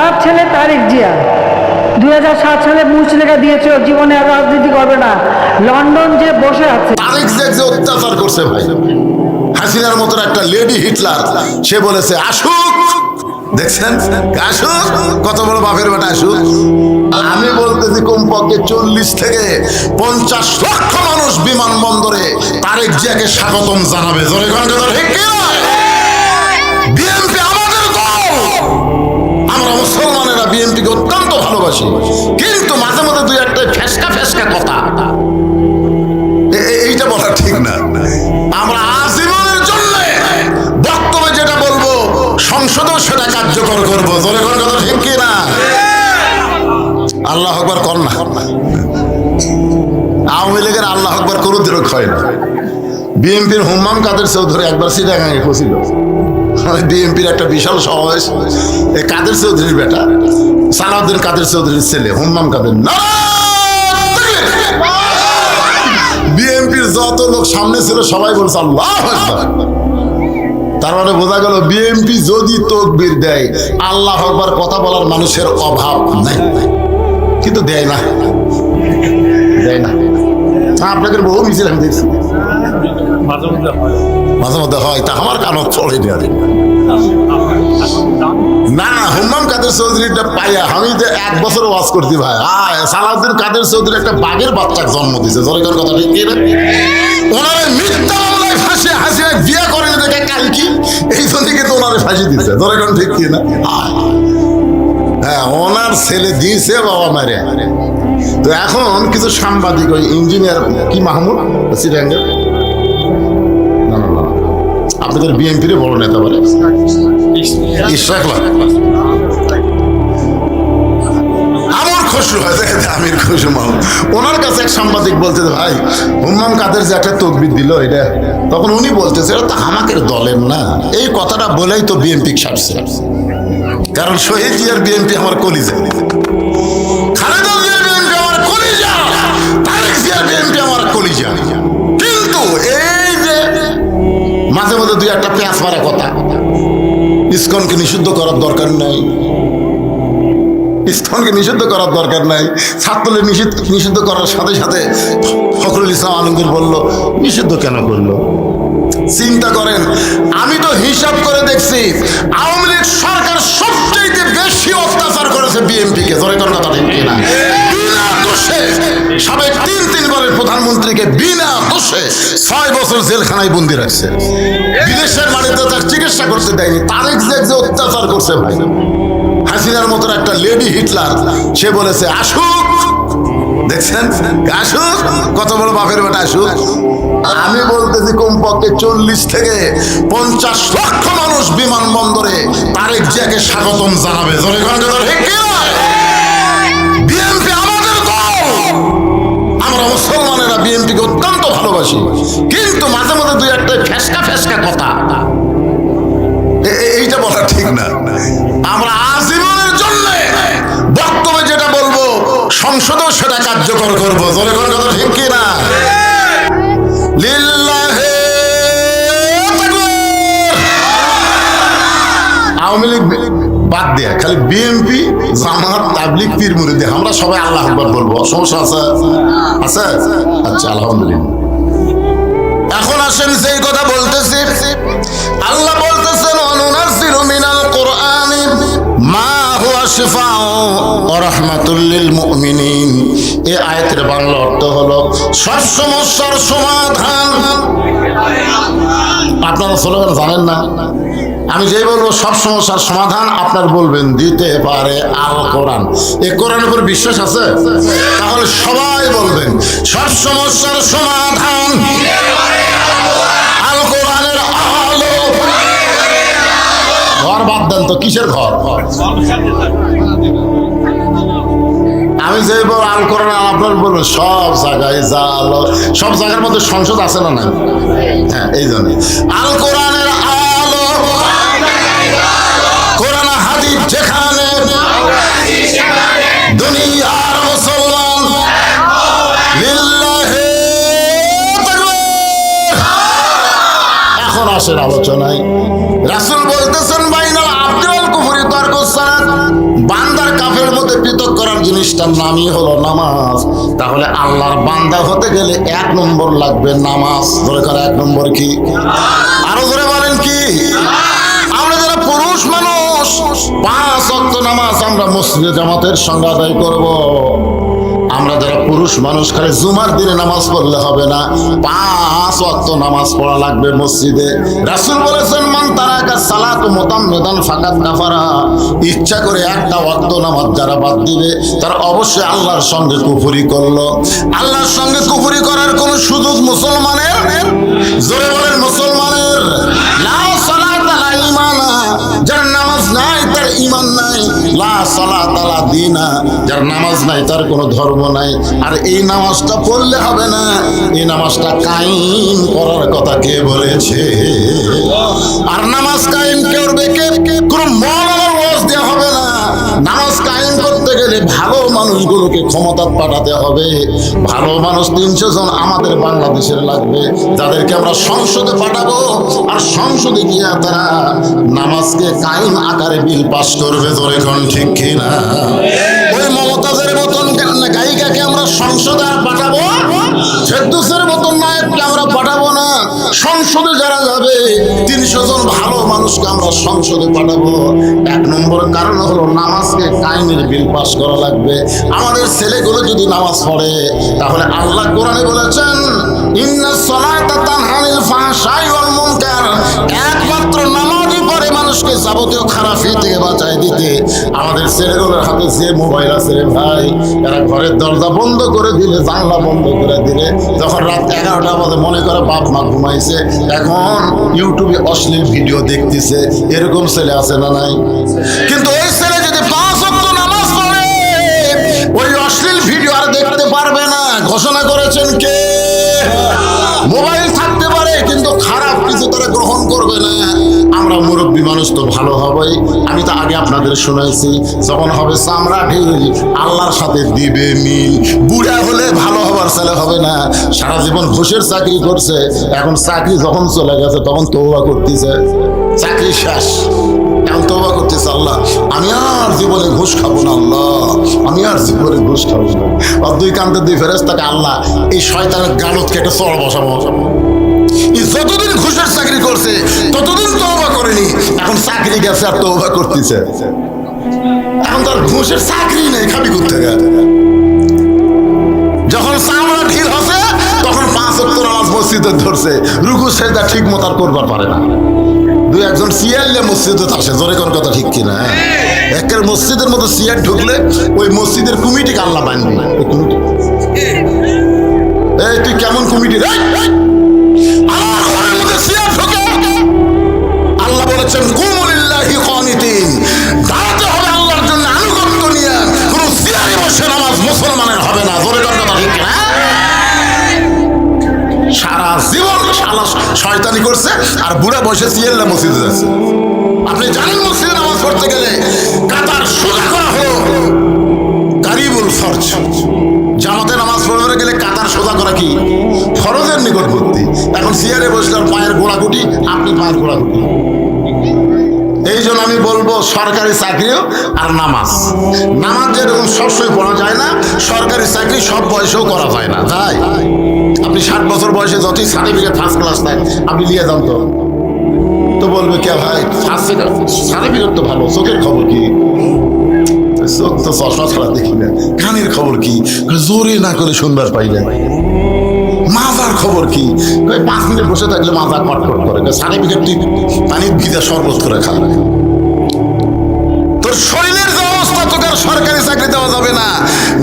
ওনার ছেলে তারেক জিয়া 2007 সালে মুচলেখা দিয়েছে ওর জীবনে আর রাজনীতি করবে না, লন্ডন যে বসে আছে। তারেক জিয়া যে অত্যাচার করছে ভাই, হাসিনার মতো একটা লেডি হিটলার, সে বলেছে আসুক, দেখছেন আসুক, কত বড় বাপের বেটা আসুক। আমি বলতেছি কমপক্ষে 40 থেকে 50 লক্ষ মানুষ বিমানবন্দরে তারেক জিয়াকে স্বাগতম জানাবে। বিএনপি আমাদের দল, আমরা মুসলমানেরা বিএনপিকে অত্যন্ত ভালোবাসি, কিন্তু মাঝে মাঝে দুই একটা ফেসকা ফেসকা কথা এইটা বলা ঠিক না। আমরা আজীবনের জন্য বক্তব্যে যেটা বলবো সংসদেও সেটা কার্যকর করবো। জোরে করে কথা ঠিক কি না? আল্লাহ আকবার কর না। আওয়ামী লীগের আল্লাহ আকবার করু দিল হয় না। বিএনপির হুম্মাম কাদের চৌধুরী একবার চিটাগাঙে পৌঁছিল, বিএনপির একটা বিশাল সমাবেশ, এই কাদের চৌধুরীর বেটা সালাউদ্দিন কাদের চৌধুরীর ছেলে হুম্মাম কাদের না, বিএনপির যত লোক সামনে ছিল সবাই বলছে আল্লাহু আকবার। তার মানে বোঝা গেল বিএনপি যদি তাকবীর দেয় আল্লাহু আকবার কথা বলার মানুষের অভাব নাই, কিন্তু দেয় না, দেয় না। আপনাদের বহু মিছিল আমি দেখছি, মাঝে মধ্যে হয়, তা আমার কানও চলে না। হুম্মাম কাদের চৌধুরীটা পাইয়া আমি যে 1 বছর ওয়াজ করছি ভাই, সালাউদ্দিন কাদের চৌধুরী একটা বাঘের বাচ্চাকে জন্ম দিয়েছে। জনগণ কথা ঠিক কি না? ওনারে মিথ্যা মামলায় ফাঁসে হাসিনা বিয়া করে দেখে কালকি, এই জন্য কিন্তু ওনারে ফাঁসি দিচ্ছে। জনগণ ঠিক কি না? হ্যাঁ, ওনার ছেলে দিয়েছে বাবা মারে। তো এখন কিছু সাংবাদিক ওই ইঞ্জিনিয়ার কি মাহমুদ সিরাঙ্গের, না না না আপনাদের বিএনপির বড় নেতা বলে ইশরাক, আমার খুশি হয়েছে আমির খুশি মাহমুদ, ওনার কাছে এক সাংবাদিক বলছে ভাই হুম্মাম কাদের যে একটা তকবির দিল এটা, তখন উনি বলতেছে এটা তো আমাদের দলের না। এই কথাটা বলেই তো বিএনপি ছাড়ছে, কারণ শহীদ জিয়ার বিএনপি আমার কলিজা, খালেদা জিয়ার বিএনপি আমার কলিজা, তারেক জিয়ার বিএনপি আমার কলিজা। কিন্তু এই যে মাঝে মাঝে দুই একটা পেঁয়াজ মারা কথা, ইসকনকে নিষিদ্ধ করার দরকার নাই, ইসকনকে নিষিদ্ধ করার দরকার নাই, ছাত্রলীগ নিষিদ্ধ করার সাথে সাথে ফখরুল ইসলাম আলমগীর বলল নিষিদ্ধ কেন করলো? চিন্তা করেন, আমি তো হিসাব করে দেখছি আওয়ামী লীগ সরকার সবচেয়ে বেশি অত্যাচার করেছে বিএনপিকে। জোরে কোন কথা ঠিক কিনা? বিনা দোষে সাবেক 3 বারের প্রধানমন্ত্রীকে বিনা দোষে 6 বছর জেলখানায় বন্দি রাখছে, বিদেশের মাটিতে তার চিকিৎসা করতে দেয়নি। তারেক জিয়া যে অত্যাচার করছে ভাই, হাসিনার মতো একটা লেডি হিটলার, সে বলেছে আসুক, দেখছেন আসুক, কত বড় বাপের বেটা আসুক। আমি বলতেছি কমপক্ষে 40 থেকে 50 লক্ষ মানুষ বিমানবন্দরে তারেক জিয়াকে স্বাগতম জানাবে। বিএনপি আমাদের দল, আমরা মুসলমানেরা বিএনপিকে অত্যন্ত ভালোবাসি, কিন্তু মাঝে মাঝে দুই একটা ফেসকা ফেসকা কথা এইটা বলা ঠিক না। আমরা আজীবনের জন্য বক্তব্যে যেটা বলবো সংসদেও সেটা কার্যকর করবো। জোরে করে কথা ঠিক কি না? লিল্লাহে আওয়ামী লীগ বাদ দেয়া খালি বিএনপি, জামাত, তাবলিগ, পীর মুরিদ আমরা সবাই আল্লাহ আকবার বলবো। সমস্যা আছে? আছে? আচ্ছা, আলহামদুলিল্লাহ। এখন আসেন সেই কথা বলতেছি, আল্লাহ বলতেছেন অনুনাজ্জিলু মিনাল কুরআনি মা হুয়া শিফাউ ওয়া রাহমাতুল লিল মুমিনিন। এই আয়াতের বাংলা অর্থ হলো সব সমস্যার সমাধান। আপনারা স্লোগান জানেন না? আমি যেই বলবো সব সমস্যার সমাধান আপনার বলবেন দিতে পারে আল কোরআন। এই কোরআনের উপর বিশ্বাস আছে? তাহলে সবাই বলবেন সব সমস্যার সমাধান আল কোরআনের আলো। ঘর বাদ দেন তো, কিসের ঘর? আমি যে বল আল কোরআন আপনার বলবো সব জায়গায় যা আলো, সব জায়গার মধ্যে সংসদ আছে না? না, হ্যাঁ, এই জন্য আল কোরআনের আলো, কোরআন হাদিস যেখানে দুনিয়ার মুসলমান লিল্লাহি তাকবীর। এখন আসেন আলোচনায়। রাসূল বলতেছেন বাইনাল আবদি ওয়াল কুফরি তারকুস সালাত, বান্দার কাফের মধ্যে পৃথক করার জিনিসটার নামই হলো নামাজ। তাহলে আল্লাহর বান্দা হতে গেলে 1 নম্বর লাগবে নামাজ। ধরে করে 1 নম্বর কি? আরো ধরে বলেন কি? আমরা যারা পুরুষ মানুষ 5 ওয়াক্ত নামাজ আমরা মসজিদে জামাতের সঙ্গে আদায় করব। আমরা যারা পুরুষ মানুষ খালি জুমার দিনে নামাজ পড়লে হবে না, 5 ওয়াক্ত নামাজ পড়া লাগবে মসজিদে। রাসূল বলেছেন, মান তারাকা সালাতু মুতাম্মিদান ফাকাত কাফারা। ইচ্ছা করে একটা ওয়াক্ত নামাজ যারা বাদ দিবে তারা অবশ্যই আল্লাহর সঙ্গে কুফরি করলো। আল্লাহর সঙ্গে কুফরি করার কোনো সুযোগ মুসলমানের, জোরে বলেন মুসলমানের, লা সালাতা লা ঈমানা, যার নামাজ নাই তার ঈমান নাই, লা সালাতা লা দীনা, যার নামাজ নাই তার কোনো ধর্ম নাই। আর এই নামাজটা পড়লে হবে না, এই নামাজটা কায়েম করার কথা কে বলেছে? আর নামাজ কায়েম করবে কে? কোন মওলানার ওয়াজ দেওয়া হবে না। নামাজ কায়েম করতে গেলে ভালো মানুষগুলোকে ক্ষমতা পাঠাতে হবে। ভালো মানুষ 300 জন আমাদের বাংলাদেশের লাগবে, যাদেরকে আমরা সংসদে পাঠাবো। আর সংসদে গিয়ে তারা নামাজকে কায়েম আকারে বিল পাস করবে। জোরে কোন ঠিক কিনা? ওই মমতাজের মতন গায়িকাকে আমরা সংসদে পাঠাবো, ফেরদৌসের মতন নায়ককে আমরা পাঠাবো না। সংসদে যারা যাবে 300 জন ভালো মানুষকে আমরা সংসদে পাঠাবো। 1 নম্বর কারণ হলো নামাজকে কায়েমের বিল পাস করা লাগবে। আমাদের ছেলেগুলো যদি নামাজ পড়ে, তাহলে আল্লাহ কোরআনে বলেছেন, ইন্নাস সালাতা তানহা আনিল ফাহশাই ওয়াল মুনকার। একমাত্র নামাজই পড়ে মানুষকে যাবতীয় খারাপি থেকে বাঁচায় দিতে। আমাদের ছেলেগুলোর হাতে যে মোবাইল আছে রে ভাই, এরা ঘরের দরজা বন্ধ করে দিলে, জানলা বন্ধ করে দিলে, যখন রাত 11টা বাজে মনে করে বাপ মা ঘুমাইছে, এখন ইউটিউবে অশ্লীল ভিডিও দেখতেছে। এরকম ছেলে আছে না নাই? কিন্তু ওই ছেলে যদি 5 ওয়াক্ত নামাজ পড়ে, ওই অশ্লীল ভিডিও আর দেখতে পারবে না। ঘোষণা করেছেন কে? মোবাইল থাকতে পারে কিন্তু খারাপ কিছু তারা গ্রহণ করবে না। আমরা মুরব্বী মানুষ তো ভালো হবেই। আমি তো আগে আপনাদের শোনাইছি, যখন হবে চামড়া ঢিল আল্লাহর সাথে দিবে মিল। বুড়া হলে ভালো হবার ছেলে হবে না। সারা জীবন ঘুষের চাকরি করছে, এখন চাকরি যখন চলে গেছে তখন তওবা করতেছে, চাকরি শেষ, এখন তওবা করতেছে, আল্লাহ আমি আর জীবনে ঘুষ খাবো না, আল্লাহ আমি আর জীবনে ঘুষ খাবো না। আর 2 কান্তে 2 ফেরেশতাকে আল্লাহ এই শয়তানের গালত কেটে চড় বসাবো। যতদিন ঘুষের চাকরি করছে ততদিন তওবা করেনি, এখন চাকরি গেছে আর তওবা করতেছে। এখন তার ঘুষের চাকরি নেই, খাবি করতে গেছে। যখন চামড়া ঢিল হচ্ছে তখন 5 ওয়াক্ত নামাজ মসজিদে ধরছে, রুকু সেজদা ঠিক মতো আর করবার পারে না। 2-1 সিয়ারলে মসজিদে আসে। জোরে কোন কথা ঠিক কিনা? একের মসজিদের মতো সিয়ার ঢুকলে ওই মসজিদের কমিটিকে আল্লাহ বানবে। ওই কমিটি, এই তুই কেমন কমিটি রে? আমার ঘরের মধ্যে সিয়ার ঢুকে আল্লাহ বলেছেন, কুমু লিল্লাহি কানিতিন, দাঁড়াতে হবে আল্লাহর জন্য আনুগত্য নিয়ে। কোন সিয়ারে বসে নামাজ মুসলমানের হবে না। জোরে কোন কথা ঠিক কিনা? সারা জীবন শালা শয়তানি করছে আর বুড়া বসে সিয়ারলে মসজিদে যাচ্ছে। আপনি জানেন মসজিদে নামাজ পড়তে গেলে কাতার সোজা করা হলো কারিবুল ফরজ। জামাতে নামাজ পড়তে গেলে কাতার সোজা করা কি ফরজের নিকটবর্তী। এখন সিয়ারে বসলাম পায়ের গোড়াকুটি, আপনি পায়ের গোড়াকুটি। এই জন্য আমি বলবো সরকারি চাকরিও আর নামাজ, নামাজ যেরকম সবসময় পড়া যায় না, সরকারি চাকরি সব বয়সেও করা যায় না। তাই আপনি 60 বছর বয়সে যতই সার্টিফিকেট ফার্স্ট ক্লাস দেন, আপনি নিয়ে যান তো বলবে কে ভাই সার্টিফিকেট তো ভালো, চোখের খবর কি? চোখ তো চশমা ছাড়া দেখি না। কানের খবর কি? জোরে না করে শুনবার পাই না। মাজার খবর কি? 5 মিনিট বসে থাকলে মাজা কটকট করে। সার্টিফিকেট তুই পানির ভিজা শরবত করে খা। তোর শরীরের যে অবস্থা, তোকে আর সরকারি চাকরি দেওয়া যাবে না।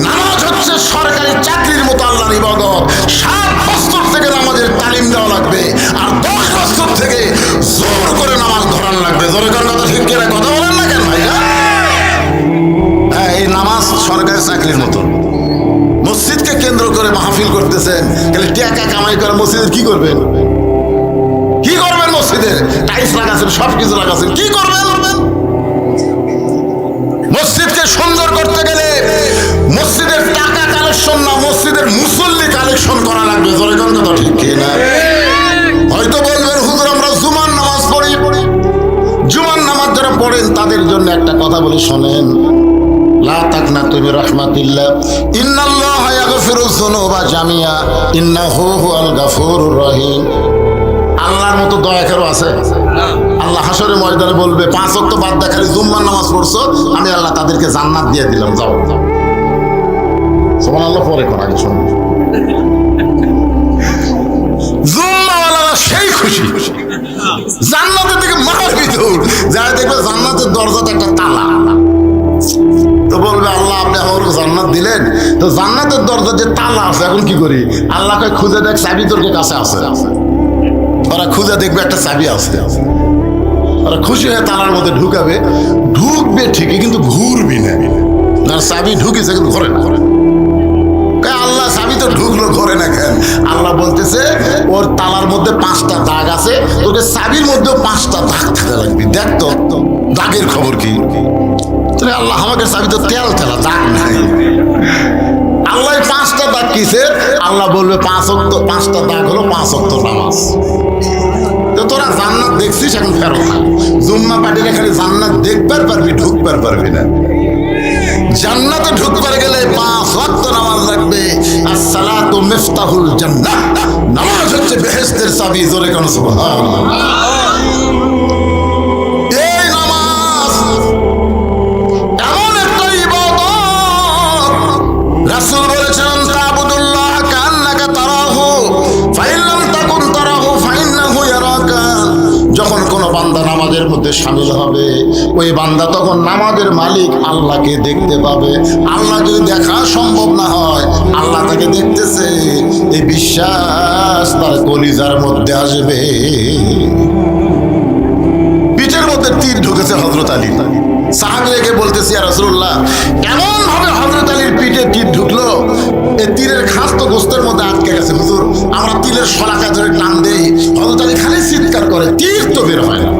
নামাজ হচ্ছে সরকারি চাকরির মতো আল্লাহর ইবাদত। 7 বছর থেকে নামাজের তালিম দেওয়া লাগবে, আর 10 বছর থেকে জোর করে নামাজ ধরান লাগবে। জোরে কোন কথা ঠিক কিনা? কথা বলেন না কেন ভাই? এই নামাজ সরকারি চাকরির মতো। মসজিদকে কেন্দ্র করে মাহফিল করতেছেন, তাহলে টাকা কামাই করে মসজিদের কি করবেন? কি করবেন? মসজিদের টাইলস লাগাচ্ছেন, সবকিছু লাগাচ্ছেন, কি করবেন? মসজিদকে সুন্দর করতে গেলে মসজিদের টাকা কালেকশন না, মসজিদের মুসল্লি কালেকশন করা লাগবে। জোরে কোন কথা ঠিক কিনা? হয়তো বলবেন হুজুর আমরা জুমার নামাজ পড়ি। জুমার নামাজ যারা পড়েন তাদের জন্য একটা কথা বলি শোনেন। লা তাকনাতু মির রাহমাতিল্লাহ ইন্নাল্লাহা ইয়াগফিরুয যুনুবা জামিআ ইন্নাহু হুয়াল গাফুরুর রহিম। আল্লাহর মতো দয়া কারো আছে? আল্লাহ হাসরের ময়দানে বলবে 5 ওয়াক্ত বাদ দিয়ে খালি জুম্মার নামাজ পড়ছো, আমি আল্লাহ তাদেরকে জান্নাত দিয়ে দিলাম, যাও। সুবহানাল্লাহ পরে কোন আগে শুনুন। জুম্মাওয়ালারা সেই খুশি, জান্নাতের দিকে মাথার ভিতর যারা দেখবে জান্নাতের দরজাতে একটা তালা, তো বলবে আল্লাহ আপনি আমাকে জান্নাত দিলেন, তো জান্নাতের দরজা যে তালা আছে এখন কি করি? আল্লাহকে খুঁজে দেখ চাবি তোর কাছে আছে। ওরা খুঁজে দেখবে একটা চাবি আছে, ওরা খুশি হয়ে তালার মধ্যে ঢুকাবে, ঢুকবে ঠিকই কিন্তু ঘুরবি না, আর চাবি ঢুকেছে কিন্তু ঘরে না। আল্লাহ চাবি তো ঢুকলো ঘরে না কেন? আল্লাহ বলতেছে ওর তালার মধ্যে 5টা দাগ আছে, তোকে চাবির মধ্যেও 5টা দাগ থাকা লাগবে, দেখ তো দাগের খবর কি? আল্লাহ আমাকে চাবি তো তেল তেলা, দাগ নাই। আল্লাহ 5টা দাগ কিসে? আল্লাহ বলবে 5টা দাগ হলো 5 ওয়াক্ত নামাজ। তো তোরা জান্নাত দেখছিস, এখন ফেরো না। জুম্মা পাঠিয়ে খালি জান্নাত দেখবার পারবি, ঢুকবার পারবি না। জান্নাতে ঢুকবার গেলে 5 ওয়াক্ত নামাজ লাগবে। আসসালাতু মিফতাহুল জান্নাহ, নামাজ হচ্ছে বেহেশতের চাবি। জোরে কোন সুবহানাল্লাহ। এই নামাজ এমন একটা ইবাদত, রাসূল বলেছেন তা'বুদুল্লাহ কান্নাকা তারাহু ফাইন লাম তাকুন তারাহু ফাইন্নাহু ইয়ারাকা। যখন কোন বান্দা নামাজের মধ্যে শামিল হবে, ওই বান্দা তখন নামাজের মালিক আল্লাহকে দেখতে পাবে। আল্লাহ যদি দেখা সম্ভব না হয়, আল্লাহ তাকে দেখতেছে, এই বিশ্বাস তার কলিজার মধ্যে আসবে। পিঠের মধ্যে তীর ঢুকেছে হযরত আলী। সাহাবীকে বলতেছি ইয়া রাসূলুল্লাহ, এমন ভাবে হযরত আলীর পিঠে তীর ঢুকলো, এই তীরের খাস তো গোস্তের মধ্যে আটকে গেছে। হুজুর, আমরা তীরের শলাকা ধরে টান দেই, হযরত আলী খালি চিৎকার করে, তীর তো বের হয় না।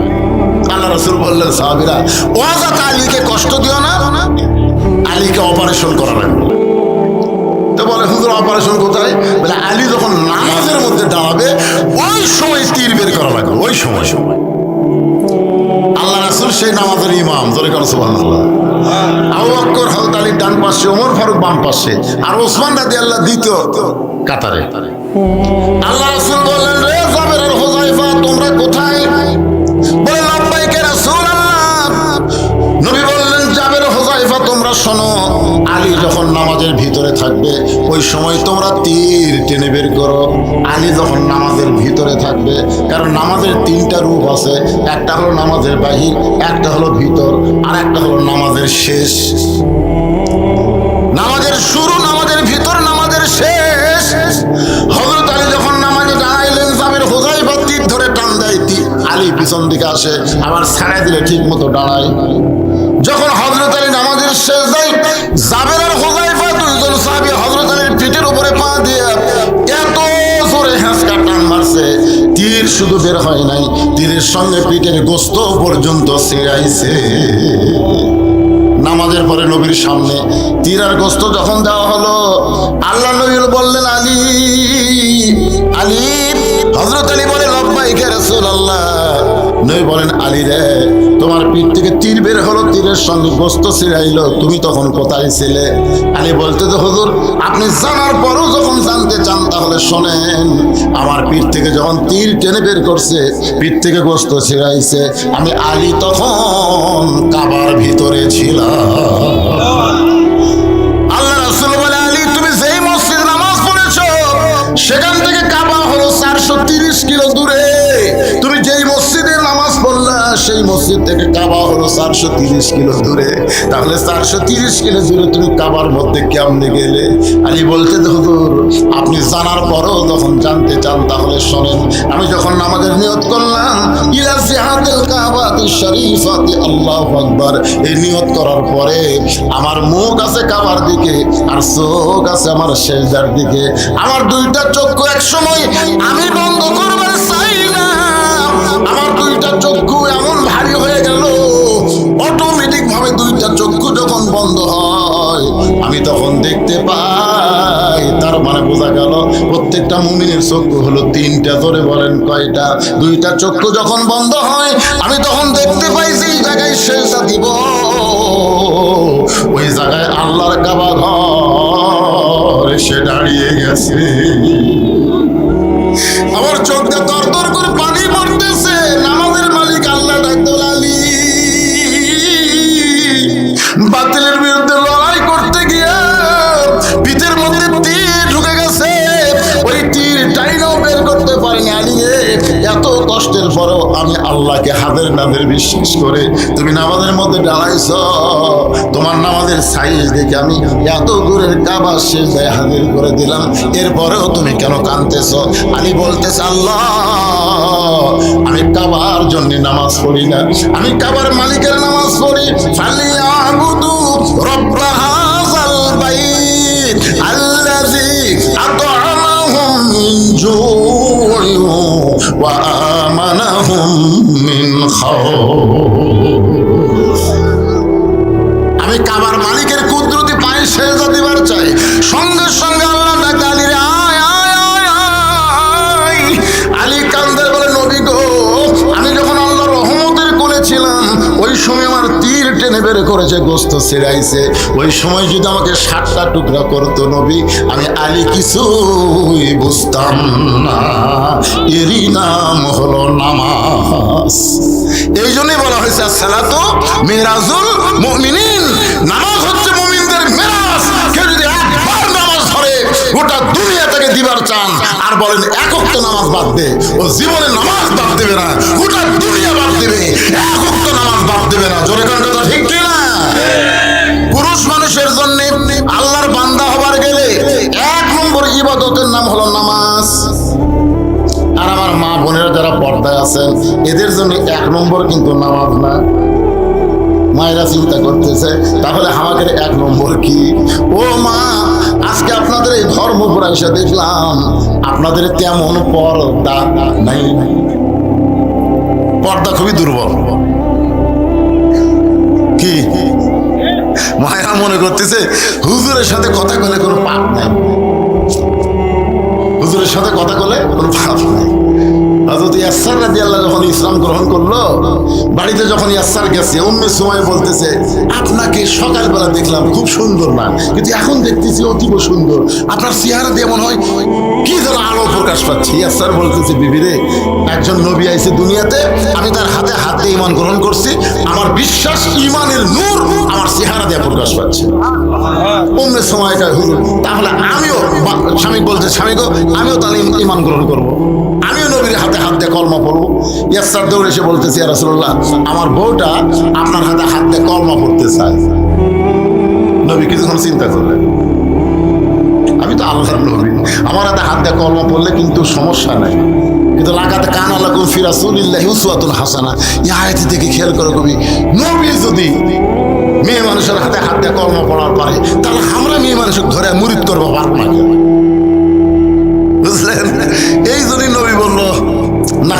আল্লাহ রাসূল বললেন, সাহাবীরা ওয়াজাত আলীকে কষ্ট দিও না, আলীকে অপারেশন করা লাগবে। তো বলে হুজুর অপারেশন কোথায়? বলে আলী যখন নামাজের মধ্যে দাঁড়াবে ওই সময় তীর বের করা লাগবে, ওই সময়। আল্লাহ রাসূল সেই নামাজের ইমাম। জোরে কোন সুবহানাল্লাহ। আবু বকর হযরত আলীর ডান পাশে, ওমর ফারুক বাম পাশে, আর ওসমান রাদিয়াল্লাহু দ্বিতীয় কাতারে। আল্লাহ রাসূল বললেন, রে জাবের আর হুযায়ফা তোমরা কোথায়? বলে লাব্বাইক ইয়া রাসূলুল্লাহ। নবী বললেন, জাবের হুযায়ফা তোমরা শোনো, আলী যখন নামাজের ভিতরে থাকবে ওই সময় তোমরা তীর টেনে বের করো। আলী যখন নামাজের ভিতরে থাকবে, কারণ নামাজের 3টা রূপ আছে, একটা হলো নামাজের বাহির, একটা হলো ভিতর, আর একটা হলো নামাজের শেষ। নামাজের শুরু, নামাজের ভিতর, নামাজের শেষ। হযরত আলী যখন নামাজে দাঁড়াইলেন, জাবের হুযায়ফা তীর ধরে টান দেয়, আলী পিছন দিকে আসে, আবার ছাড়াই দিলে ঠিক মতো দাঁড়ায়। যখন হযরত আলী নামাজের শেষ দেয়, জাবের আর হুযায়ফা দুইজন সাহাবী হযরত আলীর পিঠের উপরে পা দিয়ে এত জোরে হ্যাঁচকা টান মারছে, তীর শুধু বের হয় নাই, তীরের সঙ্গে পিঠের গোস্ত পর্যন্ত ছিঁড়াইছে। নামাজের পরে নবীর সামনে তীর আর গোস্ত যখন দেওয়া হলো, আল্লাহ নবী বললেন, আলী আলী। হযরত আলী বলে, লাব্বাইক ইয়া রাসূলুল্লাহ। নবী বলেন, আলী রে, তোমার পিঠ থেকে তীর বের হলো, তীরের সঙ্গে গোস্ত ছিঁড়াইলো, তুমি তখন কোথায় ছিলে? আলী বলতে, তো হুজুর আপনি জানার পরও যখন জানতে চান তাহলে শোনেন, আমার পিঠ থেকে যখন তীর টেনে বের করছে, পিঠ থেকে গোস্ত ছিঁড়াইছে, আমি আলী তখন কাবার ভিতরে ছিলাম। আল্লাহ রাসূল বলে, আলী তুমি যেই মসজিদ নামাজ পড়েছো সেখান থেকে কাবা হলো 430 কিলো দূরে। তুমি যেই মসজিদে নামাজ পড়লা সেই মসজিদ থেকে কাবা হলো 430 কিলো দূরে। তাহলে 430 কিলো দূরে তুমি কাবার মধ্যে কেমনে গেলে? আলী বলতে, হুজুর আপনি জানার পরও যখন জানতে চান তাহলে শোনেন, আমি যখন নামাজের নিয়ত করলাম, ইলা জিহাদিল কাবাতিশ শরীফাতি আল্লাহু আকবার, এই নিয়ত করার পরে আমার মুখ আছে কাবার দিকে আর চোখ আছে আমার সেজদার দিকে। আমার 2টা চক্ষু এক সময় আমি বন্ধ করবার চাইলাম, আমার 2টা চক্ষু এমন ভারী হয়ে গেল, অটোমেটিক ভাবে 2টা চক্ষু যখন বন্ধ হয় আমি তখন দেখতে পাই। তার মানে বোঝা গেল প্রত্যেকটা মুমিনের চক্ষু হলো 3টা। ধরে বলেন কয়টা? 2টা চক্ষু যখন বন্ধ হয় আমি তখন দেখতে পাই যে এই জায়গায় সেজদা দিব, ওই জায়গায় কাবা ঘর এসে দাঁড়িয়ে গেছে। আমার চোখ দিয়ে দর দর করে পানি পড়তেছে। নামাজের মালিক আল্লাহ ডাকদোল আলী, বাতিলের বিরুদ্ধে লড়াই করতে গিয়ে পিঠের মধ্যে তীর ঢুকে গেছে। ওই তীর টাইনাও বের করতে পারেনি আলী রে। এত কষ্টের পরেও আমি আল্লাহকে হাতের নামের বিশ্বাস করে তুমি নামাজের মধ্যে দাঁড়াইছ। তোমার নামাজের সাইজ দেখে আমি এত দূরের কাবা সিজদায় হাজির করে দিলাম, এরপরেও তুমি কেন কাঁদতেছ? আলী বলতেছে, আল্লাহ আমি কাবার জন্য নামাজ পড়ি না, আমি কাবার মালিকের নামাজ পড়ি। ফালিয়াবুদু রব্ব হাযাল বাইত আল্লাযী আত'আমাহুম মিন জু'ইন ওয়া আমানাহুম মিন খাউফ। আমি কাবার মালিকের কুদরতি পায়ে সেজদা দিবার চাই। সঙ্গে সঙ্গে আল্লাহ ডাকে, আলী রে আয় আয় আয় আয়। আলী কান্দে বলে, নবী গো, আমি যখন আল্লাহর রহমতের কোলে ছিলাম ওই সময় আমার তীর টেনে বের করেছে, গোস্ত ছিঁড়াইছে। ওই সময় যদি আমাকে 7টা টুকরা করতো নবী, আমি আলী কিছুই বুঝতাম না। এরই নাম হলো নামাজ। এই জন্যই বলা হয়েছে আসসালাতু মিরাজুল মুমিনিন, নামাজ হচ্ছে মুমিনদের মেরাজ। কেউ যদি একবার নামাজ ধরে গোটা দুনিয়া থেকে দিবার চান আর বলেন এক ওয়াক্ত নামাজ বাদ দে, ও জীবনে নামাজ বাদ দেবে না, গোটা দুনিয়া বাদ দেবে, এক ওয়াক্ত নামাজ বাদ দেবে না। জোরে কোন কথা ঠিক কি না? পুরুষ মানুষের জন্য আল্লাহর বান্দা হবার গেলে 1 নম্বর ইবাদতের নাম হলো নামাজ। আর আমার মা বোনেরা যারা পর্দায় আছেন এদের জন্য 1 নম্বর কিন্তু নামাজ না। মায়েরা চিন্তা করতেছে তাহলে আমাদের 1 নম্বর কি? ও মা, আজকে আপনাদের এই ধর্মপুরা এসে দেখলাম আপনাদের তেমন পর্দা নাই, পর্দা খুবই দুর্বল। কি মায়েরা মনে করতেছে হুজুরের সাথে কথা বলে কোনো পাপ নাই, হুজুরের সাথে কথা বলে কোনো পাপ নাই। হযরত ইয়াসসার রাদিয়াল্লাহু যখন ইসলাম গ্রহণ করলো, বাড়িতে যখন ইয়াসসার গেছে, উম্মে সুমাইয়া বলতেছে, আপনাকে সকালবেলা দেখলাম খুব সুন্দর না, কিন্তু এখন দেখতেছি অতীব সুন্দর, আপনার চেহারা দিয়ে মনে হয় কি যেন আলো প্রকাশ পাচ্ছে। ইয়াসসার বলতেছে, বিবি রে, একজন নবী আইছে দুনিয়াতে, আমি তার হাতে হাত দিয়ে ঈমান গ্রহণ করছি, আমার বিশ্বাস ঈমানের নূর আমার চেহারা দিয়ে প্রকাশ পাচ্ছে। উম্মে সুমাইয়া কয়, হুজুর তাহলে আমিও, স্বামী বলতে, স্বামী গো আমিও তাহলে ঈমান গ্রহণ করবো, আমিও নবীর হাতে হাত দিয়ে কলমা পড়বো। ইয়াসসার দৌড়ে এসে বলতেছি, ইয়া রাসূলুল্লাহ, আমার বউটা আপনার হাতে হাত দিয়ে কলমা পড়তে চায়। নবী কিছুক্ষণ চিন্তা করলেন, আমি তো আল্লাহর নবী, আমার হাতে হাত দিয়ে কলমা পড়লে কিন্তু সমস্যা নাই, কিন্তু লাকাদ কানা লাকুম ফি রাসূলিল্লাহি উসওয়াতুন হাসানাহ, এই আয়াত থেকে খেয়াল করো কবি, নবী যদি মেয়ে মানুষের হাতে হাত দিয়ে কলমা পড়ার পারে, তাহলে আমরা মেয়ে মানুষের ধরে মুরিদ করবো পারবো না? বুঝলেন? এই জন্যই নবী বলল, না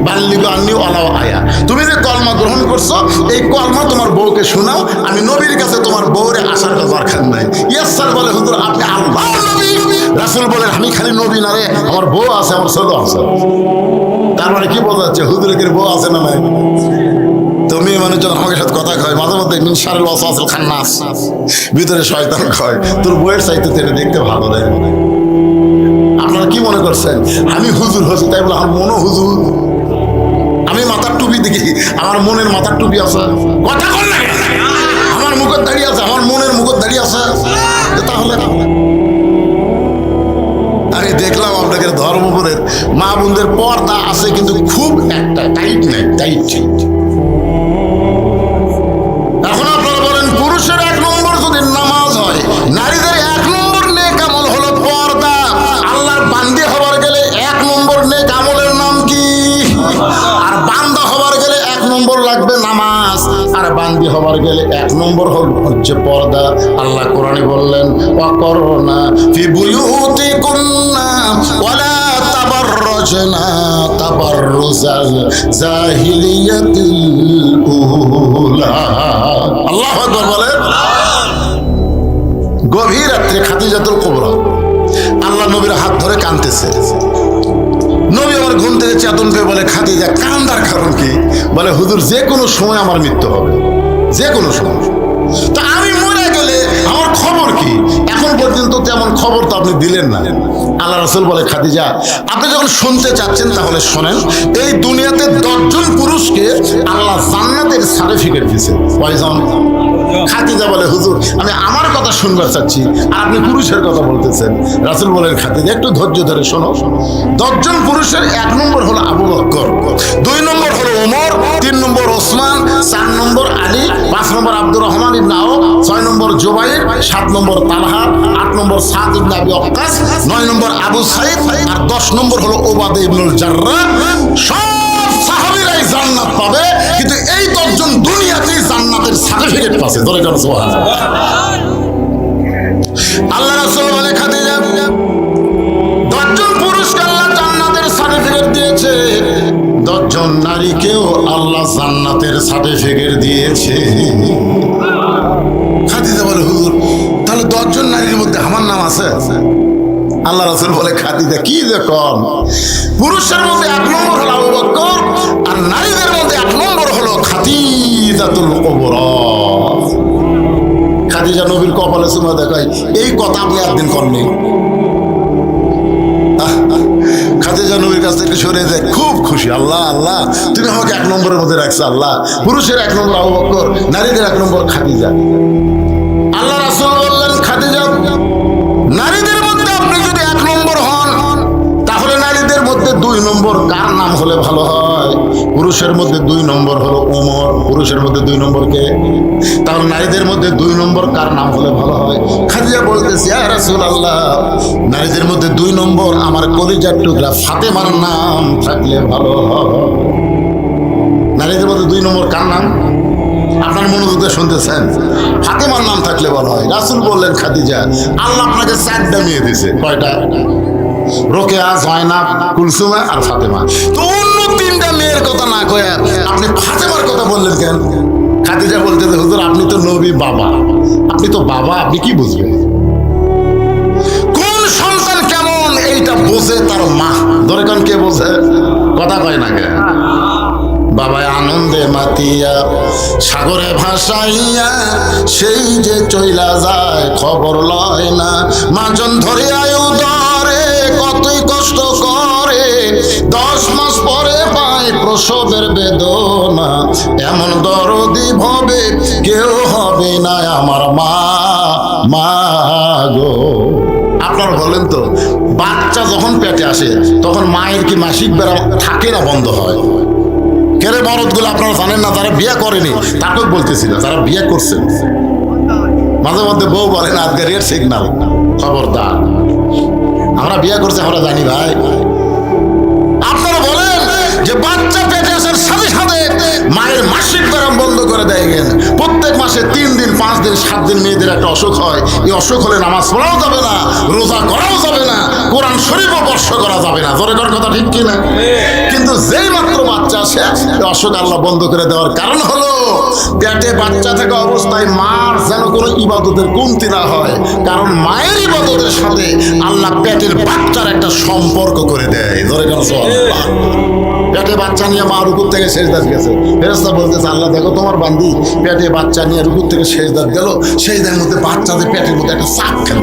বাল্লিগু আন্নী ওয়ালাউ আয়া, তুমি যে কলমা গ্রহণ করছো এই কলমা তোমার বউকে শোনাও, আমি নবীর কাছে তোমার বউরে আসার দরকার নাই। ইয়াসসার বলে, হুজুর আপনি আল্লাহর নবী। রাসূল বলেন, আমি খালি নবী না রে, আমার বউ আছে, আমার ছেলে আছে। তার মানে কি বোঝাচ্ছে, হুজুরের বউ আছে না নাই? তুমি মানুষ যখন আমাকে সাথে কথা কয়, মাঝে মধ্যে মিন শারিল ওয়াসওয়াসিল খান্নাস, ভিতরে শয়তান কয় তোর বউয়ের চাইতে তেরে দেখতে ভালো লাগে। আপনারা কি মনে করছেন আমি হুজুর হচ্ছি তাই বলে আমার মনও হুজুর? আমি মাথার টুপি দেখি, আমার মনের মাথার টুপি আছে, কথা কর না, আমার মুখের দাঁড়িয়ে আছে, আমার মনের মুখের দাঁড়িয়ে আছে। তাহলে আমি দেখলাম আপনাকে ধর্মপুরের মা বোনদের পর্দা আছে, কিন্তু খুব একটা টাইট নেই, টাইট। এখন আপনারা বলেন, পুরুষের 1 নম্বর যদি নামাজ হয়, নারীদের 1 নম্বর নেক আমল হলো পর্দা। আল্লাহর বান্দি হবার গেলে 1 নম্বর নেক আমলের নাম কি? আর বান্দা হবার গেলে 1 নম্বর লাগবে নামাজ, আর বান্দি হবার গেলে 1 নম্বর হচ্ছে পর্দা। আল্লাহ কোরআনে বললেন, ওয়াকরনা ফি বুয়ুতিকুন্না ওয়ালা তাবাররাজনা তাবাররুজাল জাহিলিয়াতিল উলা। আল্লাহু আকবার বলেন। গভীর রাত্রে খাদিজাতুল কুবরা আল্লাহ নবীর হাত ধরে কাঁদতেছে। নবী আমার ঘুম থেকে চেতন পেয়ে বলে, খাদিজা কান্দার কারণ কি? বলে, হুজুর যে কোনো সময় আমার মৃত্যু হবে, যে কোনো সময়। তা আমি মরে গেলে আমার এতদিন তো তেমন খবর তো আপনি দিলেন না। আল্লাহ রাসূল বলে, খাদিজা আপনি যখন শুনতে চাচ্ছেন তাহলে শোনেন, এই দুনিয়াতে 10 জন পুরুষকে আল্লাহ জান্নাতের সার্টিফিকেট দিয়েছে। কয়জন? খাদিজা বলে, হুজুর আমি আমার কথা শুনবার চাচ্ছি আর আপনি পুরুষের কথা বলতেছেন। রাসূল বলেন, খাদিজা একটু ধৈর্য ধরে শোনো। 10 জন পুরুষের 1 নম্বর হলো আবু বকর, 2 নম্বর হলো ওমর, 3 নম্বর ওসমান, 4 নম্বর আলী, 5 নম্বর আব্দুর রহমান ইবনে আউফ, 6 নম্বর জুবাইর, 7 নম্বর তালহা, 8 নম্বর সাদ ইবনে আবি ওয়াক্কাস, 9 নম্বর আবু সাঈদ আর 10 নম্বর হলো উবাদা ইবনুল জাররাহ। সব সাহাবীরাই জান্নাত পাবে, কিন্তু এই 10 জন দুনিয়াতেই জান্নাতের সার্টিফিকেট পাচ্ছে। ধরে কেন সুবহানাল্লাহ। আল্লাহ রাসূল বলে, খাদিজা 10 জন পুরুষকে আল্লাহ জান্নাতের সার্টিফিকেট দিয়েছে, 10 জন নারীকেও আল্লাহ জান্নাতের সার্টিফিকেট দিয়েছে। খাদিজা বলে, হুজুর তাহলে 10 জন নারীর মধ্যে আমার নাম আছে? আল্লাহ রাসূল বলে, খাদিজা কি যে কম, পুরুষের মধ্যে 1 নম্বর হলো আবু বকর আর নারীদের মধ্যে 1 নম্বর হলো খাদিজাতুল কুবরা। খাদিজা নবীর কপালে চুমা দেখায়, এই কথা আপনি একদিন করেননি। খাদিজা নবীর কাছ থেকে সরে যায়, খুব খুশি। আল্লাহ আল্লাহ তুমি আমাকে 1 নম্বরের মধ্যে রাখছো। আল্লাহ পুরুষের 1 নম্বর আবু বকর, নারীদের 1 নম্বর খাদিজা। আল্লাহ রাসূল বললেন, খাদিজা নারীদের মধ্যে আপনি যদি 1 নম্বর হন, তাহলে নারীদের মধ্যে 2 নম্বর কার নাম হলে ভালো হয়? পুরুষের মধ্যে 2 নম্বর হলো ওমর, পুরুষের মধ্যে 2 নম্বর কে? তাহলে নারীদের মধ্যে 2 নম্বর কার নাম হলে ভালো হয়? খাদিজা বলতেছে, ইয়া রাসূলুল্লাহ নারীদের মধ্যে 2 নম্বর আমার কলিজার টুকরা ফাতেমার নাম থাকলে ভালো হয়। নারীদের মধ্যে 2 নম্বর কার নাম? আপনার মনোযোগ দিয়ে শুনতেছেন? ফাতেমার নাম থাকলে ভালো হয়। রাসূল বললেন, খাদিজা আল্লাহ আপনাকে 4টা মেয়ে দিয়েছে। কয়টা? রোকেয়া, জয়নাব, কুলসুমা আর ফাতেমা। তো অন্য 3টা মেয়ের কথা না কয়ে আপনি ফাতেমার কথা বললেন কেন? খাদিজা বলতেছে, হুজুর আপনি তো নবী বাবা, আপনি তো বাবা, আপনি কি বুঝবেন? কোন সন্তান কেমন এইটা বোঝে তার মা। ধরে কারণ কে বোঝে? কথা কয় না কে? বাবায় আনন্দে মাতিয়া সাগরে ভাসাইয়া সেই যে চইলা যায় খবর লয় না। মাজন ধরে আয়ু ধরে কতই কষ্ট করে, 10 মাস পরে পায় প্রসবের বেদনা। এমন দরদি ভবে কেউ হবে না আমার মা, মা গো। আপনারা বলেন তো, বাচ্চা যখন পেটে আসে তখন মায়ের কি মাসিক বেড়া থাকে না বন্ধ হয়? কেরে মরদগুলো আপনারা জানেন না, যারা বিয়ে করেনি তাকেও বলতেছি না, যারা বিয়ে করছেন মাঝে মধ্যে বউ বলেন আজকে রেড সিগন্যাল, খবরদার আমরা বিয়ে করছি আমরা জানি ভাই। আপনারা বলেন যে বাচ্চা পেটে আসার সাথে সাথে মায়ের মাসিক ব্যায়াম বন্ধ করে দেয় গেন। প্রত্যেক মাসে 3 দিন 5 দিন 7 দিন মেয়েদের একটা অসুখ হয়। এই অসুখ হলে নামাজ পড়াও যাবে না, রোজা করাও যাবে না, কোরআন শরীফও স্পর্শ করা যাবে না। জোরে কর কথা ঠিক কিনা? কিন্তু যেই মাত্র বাচ্চা আসে অসুখ আল্লাহ বন্ধ করে দেওয়ার কারণ হলো পেটে বাচ্চা থাকা অবস্থায় মার যেন কোনো ইবাদতের কমতি না হয়। কারণ মায়ের ইবাদতের সাথে আল্লাহ পেটের বাচ্চার একটা সম্পর্ক করে দেয়। ধরে গেল পেটে বাচ্চা নিয়ে মা রুকুর থেকে সেজদাত গেছে, ফেরেশতা বলতেছে আল্লাহ দেখো তোমার বান্দি পেটে বাচ্চা নিয়ে রুকুর থেকে সেজদাত গেল, সেজদার মধ্যে বাচ্চাদের পেটের মধ্যে একটা চাপ খেল।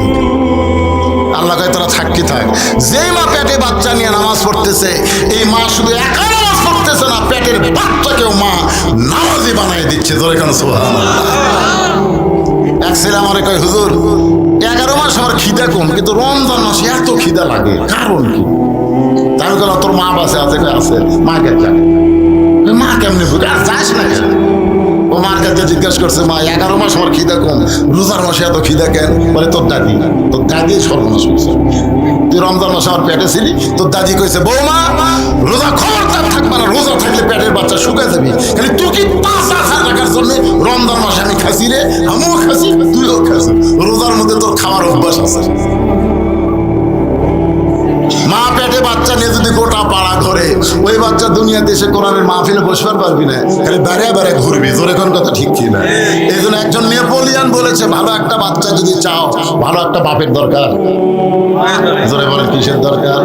আল্লাহ কয় তোরা থাকি থাক। যেই মা পেটে বাচ্চা নিয়ে নামাজ পড়তেছে, এই মা শুধু একা নামাজ পড়তেছে না, পেটের বাচ্চাকেও মা নামাজি বানাই দিচ্ছে। ধরে কেন সুবহানাল্লাহ। এক ছেলে আমারে কয় হুজুর 11 মাস আমার খিদা কম, কিন্তু রমজান মাসে এত খিদা লাগে, কারণ কি? আমি বললাম তোর মা বাসে আছে? আছে। মা কে জানে? মা কেমনে বুঝে? আর যাস না কেন? ও মার কাছে জিজ্ঞেস করছে মা 11 মাস আমার খিদা কম, রোজার মাসে এত খিদা কেন? বলে তোর দাদি সর্বনাশ করছে। তুই রমজান মাসে আমার পেটে ছিলি, তোর দাদি কইছে বৌমা রোজা খবরদার থাকবে না, রোজা থাকলে পেটের বাচ্চা শুকায় যাবি। খালি তুই কি 5,000 টাকার জন্য রমজান মাসে আমি খাসি রে, আমিও খাসি তুইও খাসি, রোজার মধ্যে তোর খাওয়ার অভ্যাস আছে। মা পেটে বাচ্চা নিয়ে যদি গোটা পাড়া করে, ওই বাচ্চা দুনিয়া দেশে কোরআনের মাহফিলে বসবার পারবি না, খালি বেড়ে বেড়ে ঘুরবি। জোরে কোন কথা ঠিক কি না? এই জন্য একজন নেপোলিয়ান বলেছে ভালো একটা বাচ্চা যদি চাও, ভালো একটা বাপের দরকার। জোরে বলেন কিসের দরকার?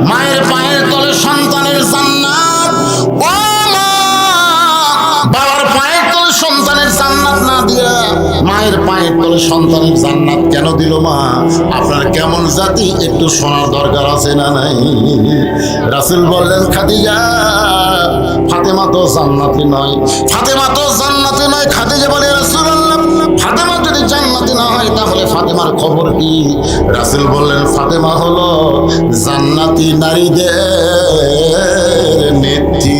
মায়ের পায়ের তলে সন্তানের জান্নাত। ও মা, বাবার পায়ের তলে সন্তানের জান্নাত না দিয়া মায়ের মায়ের পায়ের তলে সন্তানের জান্নাত কেন দিল মা? আপনার কেমন জাতি একটু শোনার দরকার আছে না নাই? রাসূল বললেন, খাদিজা, ফাতেমা তো জান্নাতি নয়, ফাতেমা তো জান্নাতি নয়। খাদিজা বলে, রাসূলুল্লাহ, ফাতেমা যদি জান্নাতি না হয় তাহলে ফাতেমার খবর কি? রাসূল বললেন, ফাতেমা হলো জান্নাতি নারীদের নেত্রী।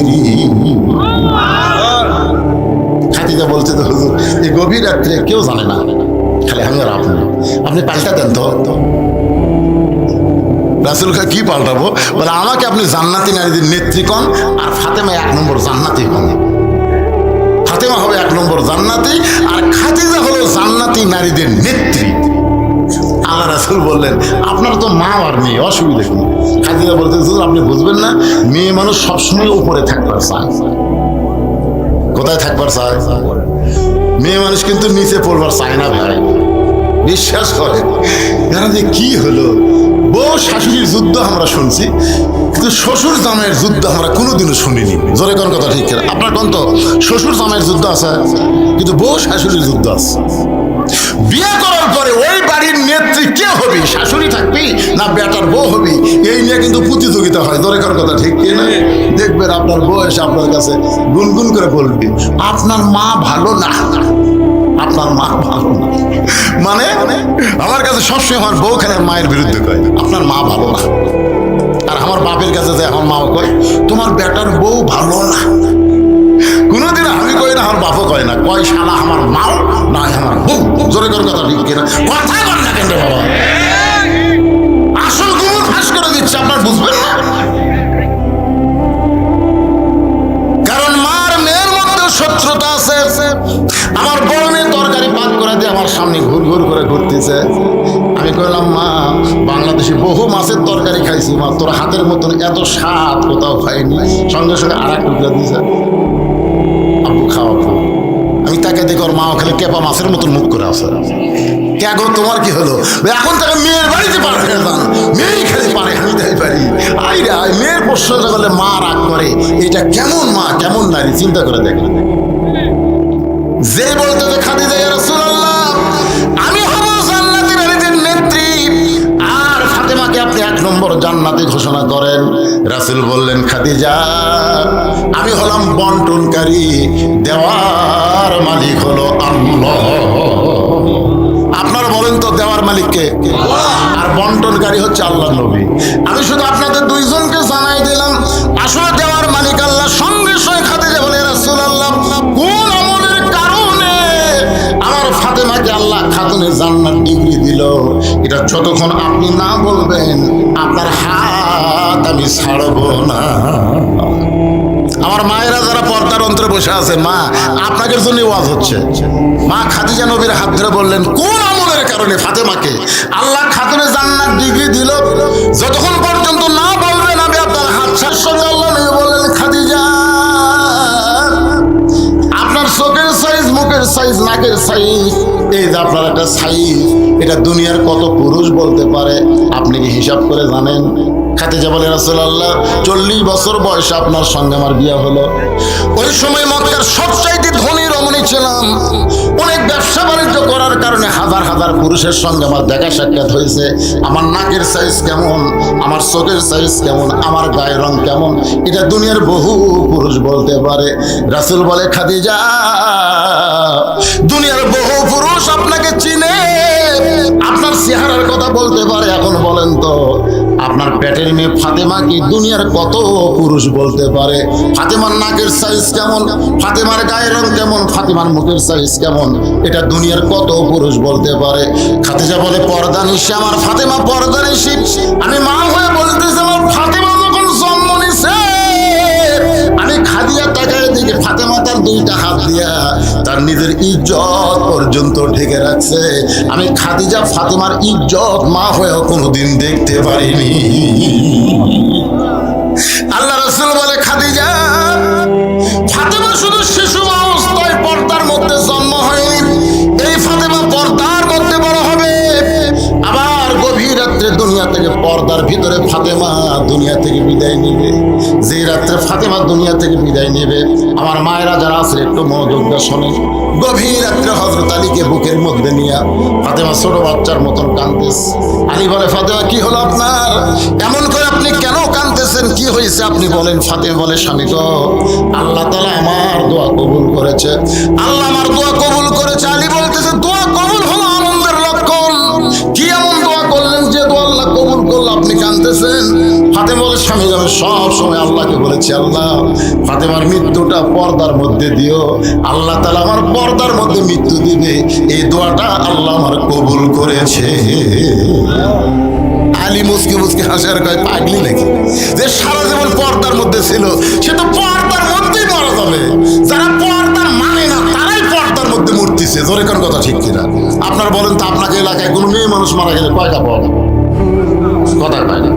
খাদিজা বলছে, তো হুজুর, এই গভীর রাত্রে কেউ জানে না, খালি আমি আর আপনি পাল্টা দেন তো। রাসূল কি পাল্টাবো? বলে, আমাকে আপনি জান্নাতি নারীদের নেত্রী কন, আর ফাতেমা 1 নম্বর জান্নাতি কন। ফাতেমা হবে 1 নম্বর জান্নাতি, আর খাদিজা হলো জান্নাতি নারীদের নেত্রী। আমার রাসূল বললেন, আপনার তো মা আর মেয়ে, অসুবিধা কি? খাদিজা বলতে, আপনি বুঝবেন না, মেয়ে মানুষ সবসময় উপরে থাকবার চায়। কোথায় থাকবার চায়? মেয়ে মানুষ কিন্তু নিচে পড়বার চায় না ভাই, বিশ্বাস করে। এখানে যে কি হলো, বউ শাশুড়ির যুদ্ধ আমরা শুনছি, কিন্তু শ্বশুর জামাইয়ের যুদ্ধ আমরা কোনোদিনও শুনিনি। জোরে কোন কথা ঠিক কিনা? আপনার কোন তো শ্বশুর জামাইয়ের যুদ্ধ আছে, কিন্তু বউ শাশুড়ির যুদ্ধ আছে। বিয়ে করার পরে ওই বাড়ির নেত্রী কে হবি? শাশুড়ি থাকবি না বেটার বউ হবি? এই নিয়ে কিন্তু প্রতিযোগিতা হয়। জোরে কোন কথা ঠিক কিনা? দেখবেন আপনার বউ এসে আপনার কাছে গুনগুন করে বলবি, আপনার মা ভালো না, আপনার মা ভালো না। মানে আমার কাছে সবসময় আমার বউ খানের মায়ের বিরুদ্ধে কয়, আপনার মা ভালো না। আর আমার বাপের কাছে যে আমার মাও কয়, তোমার বেটার বউ ভালো না। কোনোদিন আমি কই না, আমার বাপও কয় না, কয় শালা আমার মাও না আমার বউ। জোরে করে কথা ঠিক কিনা? কথা বল না কেন বাবা? আসল গুমর ফাঁস করে দিচ্ছে, আপনার বুঝবেন না। কারণ মার মেয়ের মধ্যে শত্রুতা আছে। আমার বড় মেয়ে তরকারি পাক করে দিয়ে আমার সামনে ঘুর ঘুর করে ঘুরতেছে। আমি কইলাম, মা, বাংলাদেশে বহু মাছের তরকারি খাইছি মা, তোর হাতের মতন এত স্বাদ কোথাও খাইনি। সঙ্গে সঙ্গে আর এক টুকরা দিয়েছে, আব্বু খাওয়া খাও। আমি তাকে দেখি ওর মাও খালি কেপা মাছের মতন মুখ করে আসে। কে গো, তোমার কি হলো? এখন তাকে মেয়ের বাড়িতে পারে যান, মেয়েই খালি পারে, আমি তাই পারি। আইরে আয়, মেয়ের প্রশ্নটা করলে মা রাগ করে। এটা কেমন মা, কেমন নারী, চিন্তা করে দেখেন। যে বলতে যে খাদিজা, ইয়া রাসূলুল্লাহ, আমি হব জান্নাতি নারীদের নেত্রী, আর ফাতেমাকে আপনি 1 নম্বর জান্নাতি ঘোষণা করেন। রাসূল বললেন, খাদিজা, আমি হলাম বন্টনকারী, দেওয়ার মালিক হলো আল্লাহ। আপনারা বলেন তো, দেওয়ার মালিককে? আর বন্টনকারী হচ্ছে আল্লাহর নবী। আমি শুধু আপনাদের দুইজনকে জানাই দিলাম, আসলে দেওয়ার মালিক আল্লাহ। সঙ্গে সঙ্গে খাদিজা বলে, রাসূলুল্লাহ, কোন আমলের কারণে আমার ফাতেমাকে আল্লাহ খাতুনে জান্নাত ডিগ্রি দিল, এটা যতক্ষণ আপনি না বলবেন আপনার হাত আমি ছাড়ব না। আমার মায়েরা যারা পর্দার অন্তরে বসে আছেন, মা, আপনাদের জন্য ওয়াজ হচ্ছে। মা খাদিজা নবীর হাত ধরে বললেন, কোন আমলের কারণে ফাতেমাকে আল্লাহ খাতুনে জান্নাত ডিগ্রি দিল, যতক্ষণ পর্যন্ত না বলবেন আমি আপনার হাত ছাড়। সঙ্গে আল্লাহ নবী বললেন, খাদিজা, আপনার চোখের সাইজ, মুখের সাইজ, নাকের সাইজ, এই যে আপনার একটা সাইজ, এটা দুনিয়ার কত পুরুষ বলতে পারে আপনি কি হিসাব করে জানেন? খাদিজা বলে, রাসূলুল্লাহ, 40 বছর বয়সে আপনার সঙ্গে আমার বিয়ে হলো। ওই সময় মক্কার সবচাইতে ধনী রমণী ছিলাম। অনেক ব্যবসা বাণিজ্য করার কারণে হাজার হাজার পুরুষের সঙ্গে আমার দেখা সাক্ষাৎ হয়েছে। আমার নাকের সাইজ কেমন, আমার চোখের সাইজ কেমন, আমার গায়ের রং কেমন, এটা দুনিয়ার বহু পুরুষ বলতে পারে। রাসূল বলে, খাদিজা, দুনিয়ার বহু পুরুষ আপনাকে চিনে, আপনার চেহারার কথা বলতে পারে। এখন বলেন তো, আপনার পেটের মেয়ে ফাতেমা কি দুনিয়ার কত পুরুষ বলতে পারে? ফাতেমার নাকের সাইজ কেমন, ফাতেমার গায়ের রং কেমন, ফাতেমার মুখের সাইজ কেমন, এটা দুনিয়ার কত পুরুষ বলতে পারে? খাদিজা বলে, পর্দা নিশি আমার ফাতেমা, পর্দা নিশি। আমি মা হয়ে বলতেছি, আমার ফাতেমা যখন জন্ম নিছে, আমি খাদিজা তাকায় দিকে ফাতেমা তার 2টা হাত দিয়া তার নিজের ইজ্জত পর্যন্ত ঢেকে রাখছে। আমি খাদিজা ফাতেমার ইজ্জত মা হয়েও কোনোদিন দেখতে পারিনি। আল্লাহ রাসূল বলে, খাদিজা, ফাতেমা শুধু শিশু অবস্থায় পর্দার মধ্যে জন্ম হয়নি, এই ফাতেমা পর্দার মধ্যে বড় হবে। আবার গভীর রাত্রে দুনিয়া থেকে, পর্দার ভিতরে ফাতেমা দুনিয়া থেকে বিদায় নেবে। যে রাত্রে ফাতেমা দুনিয়া থেকে বিদায় নেবে, আমার মায়েরা যারা আছে একটু মনোযোগ দিয়ে শোনেন। গভীর রাত্রে হযরত আলীকে বুকের মধ্যে নিয়ে ফাতেমা ছোট বাচ্চার মতন কাঁদতেছে। আলী বলে, ফাতেমা কি হলো আপনার? এমন করে আপনি কেন কাঁদতেছেন? কি হয়েছে আপনি বলেন। ফাতেমা বলে, স্বামী গো, আল্লাহ তাআলা আমার দোয়া কবুল করেছে, আল্লাহ আমার দোয়া কবুল করেছে। আলী বলতেছে, দোয়া কবুল হলো আনন্দের লক্ষণ। কি এমন দোয়া করলেন যে দোয়া আল্লাহ কবুল করলো, আপনি কাঁদতেছেন? ফাতেমা বলে, স্বামী আমি সব সময় আল্লাহকে বলেছি, আল্লাহ ফাতেমার মৃত্যুটা পর্দার মধ্যে দিও, আল্লাহ তাআলা আমার পর্দার মধ্যে মৃত্যু দিবে, এই দোয়াটা আল্লাহ আমার কবুল করেছে। আলী মুসকে মুসকে হাসার কয়, পাগলি নাকি? যে সারা জীবন পর্দার মধ্যে ছিল সে তো পর্দার মধ্যেই মারা যাবে। যারা পর্দার মানে না তারাই পর্দার মধ্যে মরতেছে। জোরে কোন কথা ঠিক কিনা? আপনারা বলেন তো, আপনাকে এলাকায় কোনো মেয়ে মানুষ মারা গেলে কয়টা পাওয়া যাবে? কথা পায় না।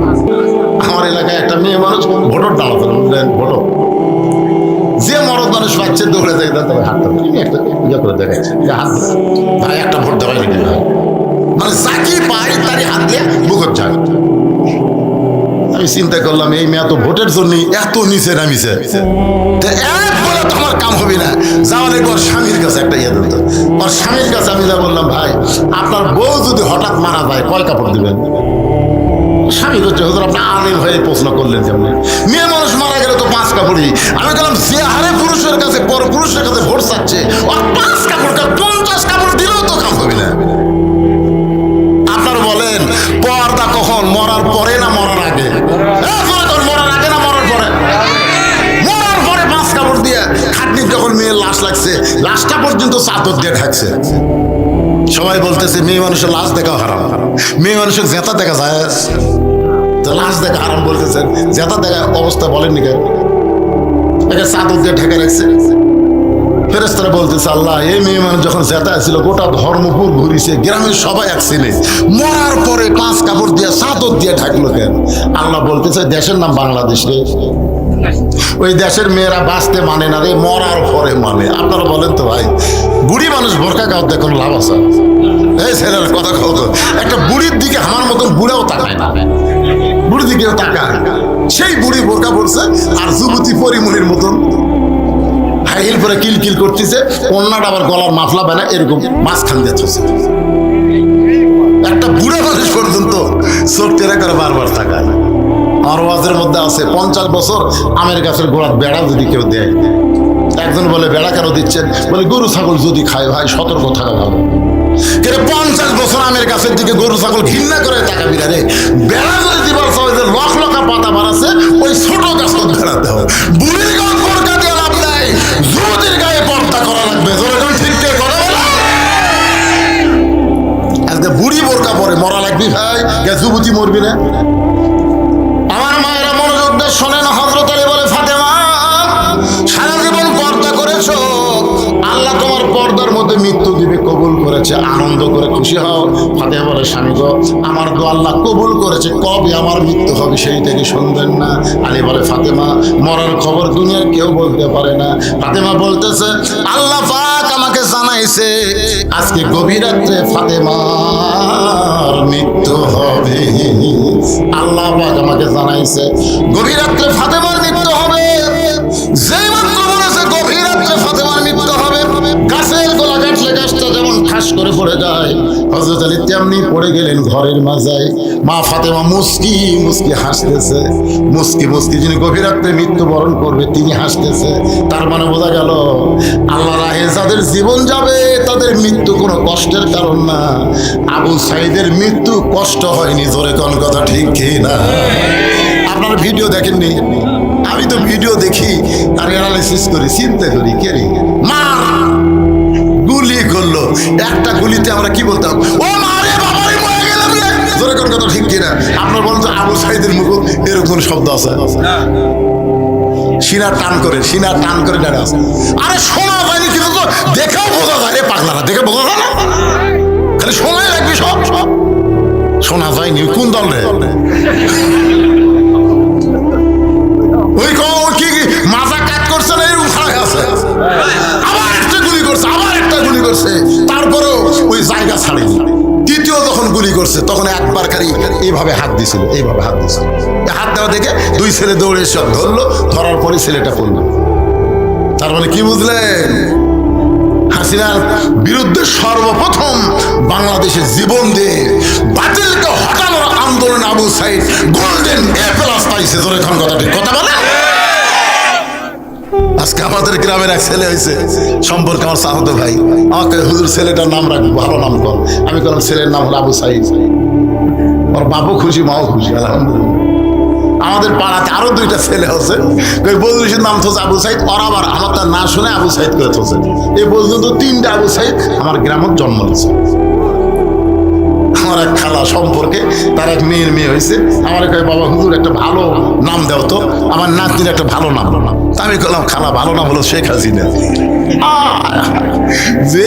আমার এলাকায় একটা মেয়ে মানুষ ভোটর দাঁড়াতে ভোটর, যে মরদ মানুষ পাচ্ছে দৌড়ে যায়, তবে হাতটা একটা ইয়ে করে দেখাচ্ছে, হাত ভাই একটা ভোট দেওয়াই নাকি ভাই, মানে যাকে পাই তারই হাত দিয়ে বুকর যায়। আমি চিন্তা করলাম, এই মেয়ে তো ভোটের জন্য এত নিচে নামিছে, এক বলে তো আমার কাম হবে না। যাওয়ার ওর স্বামীর কাছে একটা ইয়ে দিত, ওর স্বামীর কাছে আমি যা বললাম, ভাই আপনার বউ যদি হঠাৎ মারা যায় কয় কাপড় দিবেন? স্বামী হচ্ছে, হুজুর আপনি আলিম হয়ে প্রশ্ন করলেন কেমন? মেয়ে মানুষ মারা গেলে তো 5 কাপড়ই। আমি বললাম, যে হারে পুরুষের কাছে পর পুরুষের কাছে ভোট চাচ্ছে, ওর 5 কাপড় 50 কাপড় দিলেও তো কাম হবে না। আপনার বলেন, পর্দা কখন? মরার পরে না মরার আগে? মরার আগে না মরার পরে? মরার পরে 5 কাপড় দিয়ে খাটনি, যখন মেয়ের লাশ লাগছে, লাশটা পর্যন্ত চাদর দিয়ে ঢাকছে। সবাই বলতেছে মেয়ে মানুষের লাশ দেখা হারাম, মেয়ে মানুষের জেতা দেখা যায়, লাশ দেখা হারাম বলতেছেন, জেতা দেখা অবস্থা বলেননি কেন? একে চাদর দিয়ে ঢেকে রাখছে। ফেরেশতারা বলতেছে, আল্লাহ এই মেয়ে মানুষ যখন জেতা ছিল গোটা ধর্মপুর ঘুরিছে, গ্রামের সবাই এক চিনে, মরার পরে 5 কাপড় দিয়ে চাদর দিয়ে ঢাকলো কেন? আল্লাহ বলতেছে, দেশের নাম বাংলাদেশ রে, ওই দেশের মেয়েরা বাঁচতে মানে না রে, মরার পরে মানে। আপনারা বলেন তো ভাই, বুড়ি মানুষ বোরকা গাও দেখুন লাভ আছে? এই ছেলের কথা কও তো, একটা বুড়ির দিকে আমার মতন বুড়াও তাকায় না, বুড়ির দিকেও তাকায়। সেই বুড়ি বোরকা পড়ছে আর যুবতী পরিমণির মতন হাই হিল পরে কিলকিল করতেছে, অন্যটা আবার গলার মাফলা বানা এরকম মাঝখান দিচ্ছে। একটা বুড়া মানুষ পর্যন্ত চোখ টেরা করে বারবার তাকায়। আমার ওয়াজের মধ্যে আছে 50 বছর আমের গাছের গোড়ার বেড়া যদি কেউ দেয়, একজন বলে বেড়া কেন দিচ্ছেন? বলে গরু ছাগল যদি খায় ভাই সতর্ক থাকা ভালো। কিন্তু 50 বছর আমের গাছের দিকে গরু ছাগল ঘৃণা করে তাকাবি না রে। বেড়া যদি দিবার সবাই যে লখ লখা পাতা বাড়াচ্ছে, ওই ছোট গাছ তো বেড়াতে হবে। বুড়ির গায়ে পর্দা দিয়ে লাভ নাই, যুবতীর গায়ে পর্দা করা লাগবে। ঠিক কে করে আজকে বুড়ি বোরকা পরে মরা লাগবি ভাই, যুবতী মরবি না। আমার মায়েরা মনোযোগ দিয়ে শোনেন। হযরত আলী বলে, ফাতেমা সারা জীবন পর্দা করেছো, আল্লাহ তোমার পর্দার মধ্যে মৃত্যু দিবে কবুল করেছে, আনন্দ করে খুশি হও। ফাতেমা বলে, স্বামী গো আমার দোয়া আল্লাহ কবুল করেছে, কবে আমার মৃত্যু হবে সেই থেকে শুনবেন না? আলী বলে, ফাতেমা মরার খবর দুনিয়ার কেউ বলতে পারে না। ফাতেমা বলতেছে, আল্লাহ পাক আমাকে জানাইছে আজকে গভীর রাত্রে ফাতেমার মৃত্যু হবে। আল্লাহ পাক আমাকে জানাইছে গভীর রাত্রে ফাতেমার মৃত্যু হবে। যেই মাত্র বলেছে গভীর রাত্রে ফাতেমার মৃত্যু হবে, গাছের গোলা কাটলে গাছটা যেমন ঠাস করে পড়ে যায়, হযরত আলী তেমনি পড়ে গেলেন ঘরের মাঝায়। মা ফাতেমা মুস্কি মুস্কি হাসতেছে, মুস্কি মুস্কি যিনি গভীর রাত্রে মৃত্যুবরণ করবে তিনি হাসতেছে। তার মানে বোঝা গেল আল্লাহ রাহে যাদের জীবন যাবে তাদের মৃত্যু কোনো কষ্টের কারণ না। আবু সাইদের মৃত্যু কষ্ট হয়নি। জোরে কোন কথা ঠিক কি না? আপনারা ভিডিও দেখেননি? আমি তো ভিডিও দেখি আর অ্যানালাইসিস করি, চিন্তা করি, কে রে মা গুলি করলো, একটা গুলিতে আমরা কি বলতাম? ও মারে বাবারে মরে গেলাম রে। জোরে কোন কথা ঠিক কি না? আপনার বলেন তো আবু সাইদের মুখে এরকম শব্দ আছে? সিনা টান করে, সিনা টান করে দাঁড়া আছে। আরে শোনা যায়নি কিন্তু তো দেখেও বোঝা যায় রে পাগলারা, দেখে বোঝা যায় না? খালি শোনাই লাগবে, সব সব শোনা যায়নি। কোন দল রে? ওই কি মাজা কাট করছে না এরকম খারাপ আছে, আবার একটা গুলি করছে, আবার একটা গুলি করছে, তারপরেও ওই জায়গা ছাড়েনি। দ্বিতীয় যখন গুলি করছে তখন একবার খালি এইভাবে হাত দিছিল, এইভাবে হাত দিছিল। হাত দেওয়া দেখে দুই ছেলে দৌড়ে সব ধরলো, ধরার পরে ছেলেটা পড়লো। তার মানে কি বুঝলেন? হাসিনার বিরুদ্ধে সর্বপ্রথম বাংলাদেশে জীবন দিয়ে বাতিলকে হটানোর আন্দোলন Abu Sayeed golden A plus পাইছে। তোর এখন কথা ঠিক কথা বলে। আজকে আমাদের গ্রামের এক ছেলে হয়েছে, সম্পর্কে আমার চাহতো ভাই আমাকে, হুজুর ছেলেটার নাম রাখবো, ভালো নাম কর। আমি বললাম ছেলের নাম হলো আবু সাইদ। ওর বাপও খুশি, মাও খুশি, আলহামদুলিল্লাহ। আমাদের পাড়াতে আরো দুইটা ছেলে আছে, বজলুসের নাম থোছে আবু সাইদ, ওর আবার আমার তার না শুনে আবু সাইদ করে থোছে। এই পর্যন্ত 3টা আবু সাইদ আমার গ্রামের জন্ম দিয়েছে। আমার এক খালা সম্পর্কে তার এক মেয়ের মেয়ে হয়েছে, আমার কয় বাবা হুজুর একটা ভালো নাম দাও তো, আমার নাতনির একটা ভালো নাম। আমি বললাম খালা ভালো নাম হলো শেখ হাসিনা। যে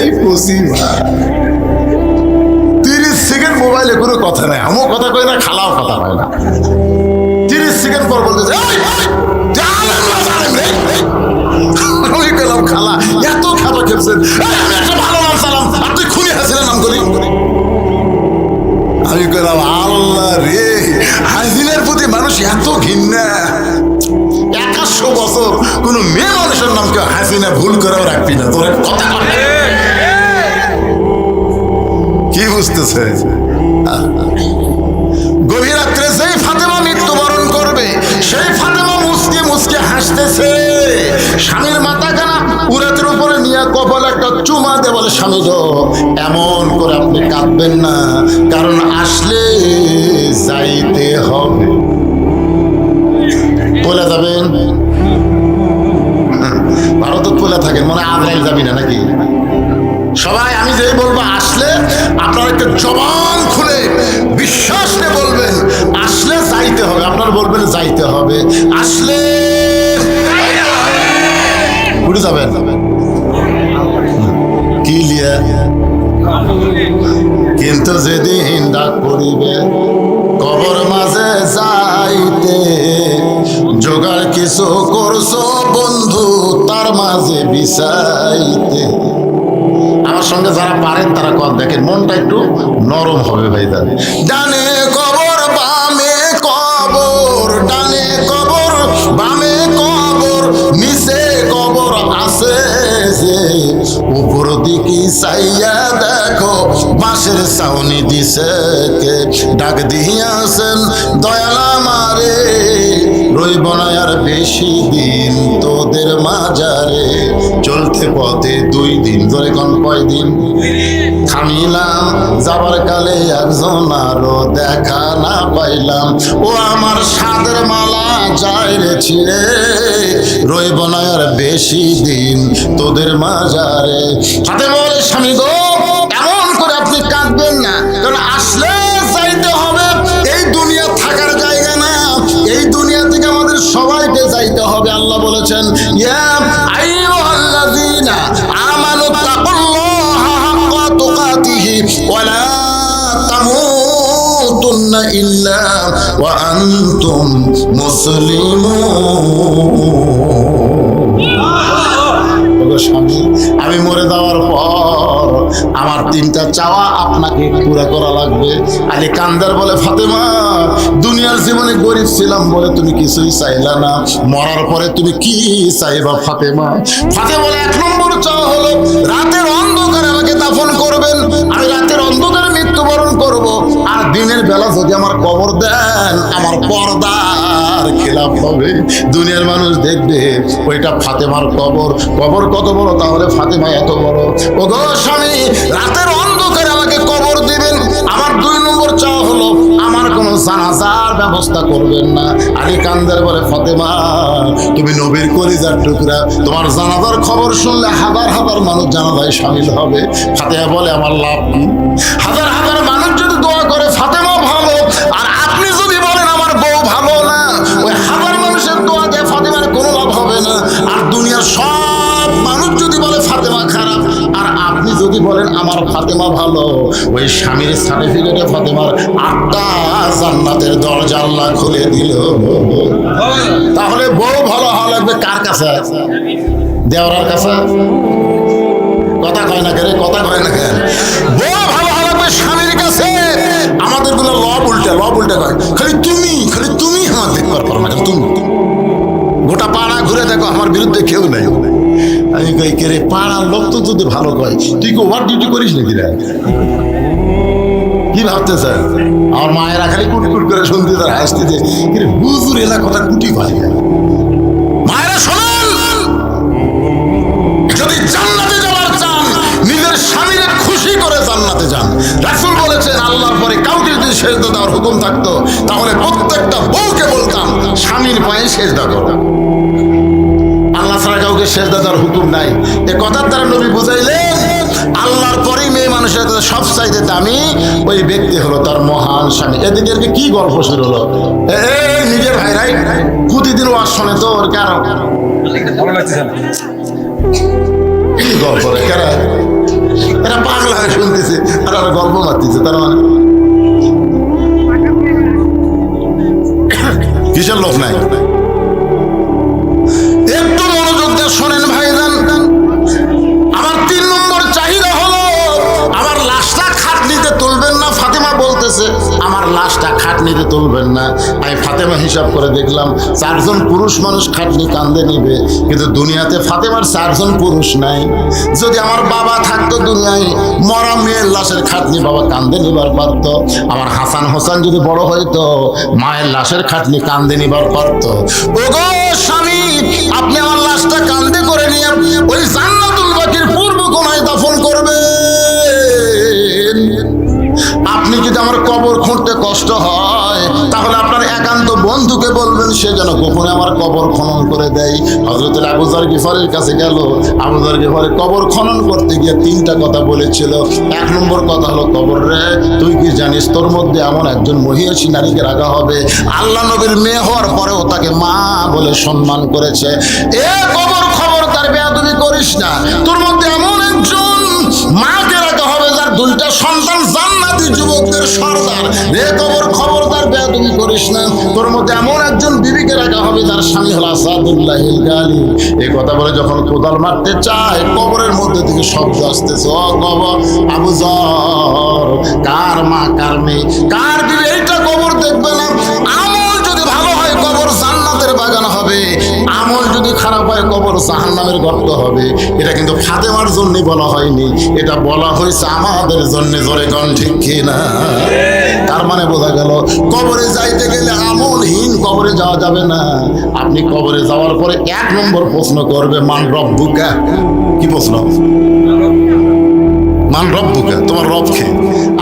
30 সেকেন্ড মোবাইলে কোনো কথা নাই, আমিও কথা কই না, খালাও কথা হয় না। 30 সেকেন্ড পর বলতেছে আমি গেলাম খালা এত খাতা খেপছেন, আমি একটা ভালো নাম চালাম আর তুই খুনি হাসিনা নাম করি। আমি গেলাম আল্লাহ রে, হাসিনার প্রতি মানুষ এত ঘৃণা। 100 বছর কোন মেয়ে মানুষের নাম কেউ হাসিনা ভুল করেও রাখবি না। তোর কথা কি বুঝতেছে? গভীর রাত্রে যেই ফাতেমা মৃত্যুবরণ করবে, সেই ফাতেমা মুসকে মুসকে হাসতেছে। স্বামীর মাথা কানা উরাতের উপরে নিয়ে কপাল একটা চুমা দে বলে, স্বামী গো এমন করে আপনি কাঁদবেন না, কারণ আসলে যাইতে হবে। বলে যাবেন ভারত বলে থাকেন, মনে আজরাইল যাবি না নাকি? সবাই আমি যেই বলবো আসলে আপনার একটা জবান খুলে বিশ্বাস নিয়ে বলবেন আসলে যাইতে হবে। আপনার বলবেন যাইতে হবে, আসলে উঠে যাবেন কি লিয়া। কিন্তু যেদিন ডাক পড়িবে কবর মাঝে যাইতে, জোগাড় কিছু করছো বন্ধু তার মাঝে বিছাইতে। আমার সঙ্গে যারা পারেন তারা কর, দেখেন মনটা একটু নরম হবে ভাই। ডানে কবর বামে কবর, ডানে কবর বামে কবর, নিচে কবর আছে যে, উপর দিকে চাইয়া দেখো বাঁশের ছাউনি দিছে কে। ডাক দিয়াছেন দয়াল আমারে, রইব না আর বেশি দিন তোদের মাজারে। চলতে পথে 2 দিন, ধরে কোন কয়দিন থামিলাম, যাবার কালে একজন আরো দেখা না পাইলাম। ও আমার সাদের মালা যায় রে ছিঁড়ে, রইব না আর বেশি দিন তোদের মাজারে। হাতে বলে স্বামী গো এমন করে আপনি কাঁদবেন না, কারণ আসলে যাইতে হবে। এই দুনিয়া থাকার জায়গা না, এই দুনিয়া থেকে আমাদের সবাইকে যাইতে হবে। আল্লাহ বলেছেন ইয়া আইয়ুহাল্লাযীনা আমানু তাকুল্লাহা হাক্কা তুকাতিহি ওয়া লা তামুতুন্না ইল্লা ওয়া আনতুম মুসলিমুন। স্বামী আমি মরে যাওয়ার পর আমার 3টা চাওয়া আপনাকে পুরা করা লাগবে। আলী কান্দার বলে ফাতেমা দুনিয়ার জীবনে গরিব ছিলাম বলে তুমি কিছুই চাইলা না, মরার পরে তুমি কি চাইবা ফাতেমা? ফাতেমা বলে 1 নম্বর চাওয়া হলো রাতের অন্ধকারে আমাকে দাফন করবেন, আমি রাতের অন্ধকারে মৃত্যুবরণ করব। আর দিনের বেলা যদি আমার কবর দেন আমার পর্দার খেলাফ হবে, দুনিয়ার মানুষ দেখবে ওইটা ফাতেমার কবর। কবর কত বড় তাহলে ফাতেমা এত বড়। ও গো স্বামী রাতের অন্ধকারে আমাকে কবর দিবেন। আমার 2 নম্বর চাওয়া হলো আমার কোনো জানাজার ব্যবস্থা করবেন না। আলী কান্দের বলে ফাতেমা তুমি নবীর কলিজার টুকরা, তোমার জানাজার খবর শুনলে হাজার হাজার মানুষ জানাজায় শামিল হবে। ফাতেমা বলে আমার লাভ কি? হাজার হাজার মানুষ যদি দোয়া করে ফাতেমা ভালো, আর আপনি যদি বলেন আমার বউ ভালো না, ওই হাজার মানুষের দোয়া দিয়ে ফাতেমার কোনো লাভ হবে না। আর দুনিয়ার সব মানুষ যদি বলে ফাতেমা খারাপ, আর আপনি যদি বলেন আমার ফাতেমা ভালো, ওই স্বামীর সার্টিফিকেটে ফাতেমার 8টা জান্নাতের দরজা আল্লাহ খুলে দিল। তাহলে বউ ভালো হওয়া লাগবে কার কাছে? দেওয়ার কাছে? কথা কয় না কেন? কথা কয় না কেন? বউ ভালো হওয়া লাগবে স্বামীর কাছে। আমাদের গুলো লব উল্টে কয় খালি তুমি আমার দেখবার পারো না। তুমি গোটা পাড়া ঘুরে দেখো আমার বিরুদ্ধে কেউ নেই। আমি কই কে রে, পাড়ার লোক তো যদি ভালো কয়, তুই কি ওভার ডিউটি করিস নাকি রে? কি ভাবতেছে? আমার মায়েরা খালি কুটকুট করে শুনতে, তার হাসতেছে, কি রে হুজুর এলা কথা কুটি পাই। মায়েরা শোনেন, যদি জান্নাতে যাওয়ার চান, নিজের স্বামীকে খুশি করে জান্নাতে যান। রাসূল বলেছেন, আল্লাহর পরে কাউকে যদি সেজদা দেওয়ার হুকুম থাকতো, তাহলে প্রত্যেকটা বউকে বলতাম স্বামীর পায়ে সেজদা করো। আল্লাহ ছাড়া কাউকে সেজদা দেওয়ার হুকুম নাই। এ কথার দ্বারা নবী বুঝাইলেন, আল্লাহর পরেই মেয়ে মানুষের কাছে সব চাইতে দামি ওই ব্যক্তি হলো তার মহান স্বামী। এদিকে কি গল্প শুরু হলো? নিজের ভাইরাই প্রতিদিন ওয়াজ শোনে, তো ওর কারণ ভালো লাগতেছে না। কি গল্প রে? এরা পাগলা হয়ে শুনতেছে আর ওরা গল্প মারতেছে। তার মানে কিসের লোক নাই? একটু মনোযোগ দিয়ে শোনেন ভাইজান। আমার 3 নম্বর চাহিদা হলো, আমার লাশটা খাটনিতে তুলবেন না। ফাতেমা বলতেছে, আমার লাশটা খাটনিতে তুলবেন না। আমি ফাতেমা হিসাব করে দেখলাম 4 জন পুরুষ মানুষ খাটনি কান্দে নিবে, কিন্তু দুনিয়াতে ফাতেমার 4 জন পুরুষ নাই। যদি আমার বাবা থাকতো দুনিয়ায়, মরা মেয়ের লাশের খাটনি বাবা কান্দে নিবার পারত। আমার হাসান হোসেন যদি বড় হইতো, মায়ের লাশের খাটনি কান্দে নিবার পারত। ওগো স্বামী, আপনি আমার লাশটা কান্দে করে নিয়ে ওই জান্নাতুল বাকির পূর্ব কোণায় দাফন করবেন। আপনি যদি আমার কবর খুঁড়তে কষ্ট হয়, তাহলে আপনার একান্ত বন্ধুকে বলবেন সে যেন গোপনে আমার কবর খনন করে দেয়। হযরত আবু যর গিফারির কাছে গেল। আবু যর গিফারি কবর খনন করতে গিয়ে 3টা কথা বলেছিল। 1 নম্বর কথা হলো, কবর রে, তুই কি জানিস তোর মধ্যে এমন একজন মহিষী নারীকে রাখা হবে, আল্লাহ নবীর মেয়ে হওয়ার পরেও তাকে মা বলে সম্মান করেছে। এ কবর, খবরদার বেয়াদবি করিস না। তোর মধ্যে এমন একজন মাকে রাখা হবে যার 2টা সন্তান জান্নাতি যুবকদের সর্দার। রে কবর, খবরদার বেয়াদবি করিস না। তোর মধ্যে এমন একজন বিবিকে রাখা হবে যার স্বামী হলো আসাদুল্লাহিল গালি। এই কথা বলে যখন কোদাল মারতে চায়, কবরের মধ্যে থেকে শব্দ আসতেছে, ও কবর, আবু যর, কার মা কার মেয়ে কার বিবি, এইটা কবর দেখবে না। আমল যদি ভালো হয় কবর জান্নাতের বাগান হবে, আমল যদি খারাপ হয় কবর জাহান্নামের গর্ত হবে। এটা কিন্তু ফাতেমার জন্য বলা হয়নি, এটা বলা হয়েছে আমাদের জন্য। জোরে কোন ঠিক কিনা? তার মানে বোঝা গেল, কবরে যাইতে গেলে আমলহীন কবরে যাওয়া যাবে না। আপনি কবরে যাওয়ার পরে 1 নম্বর প্রশ্ন করবে, মান রব্বুকা। কি প্রশ্ন? মান রব্বুকা, তোমার রব কে?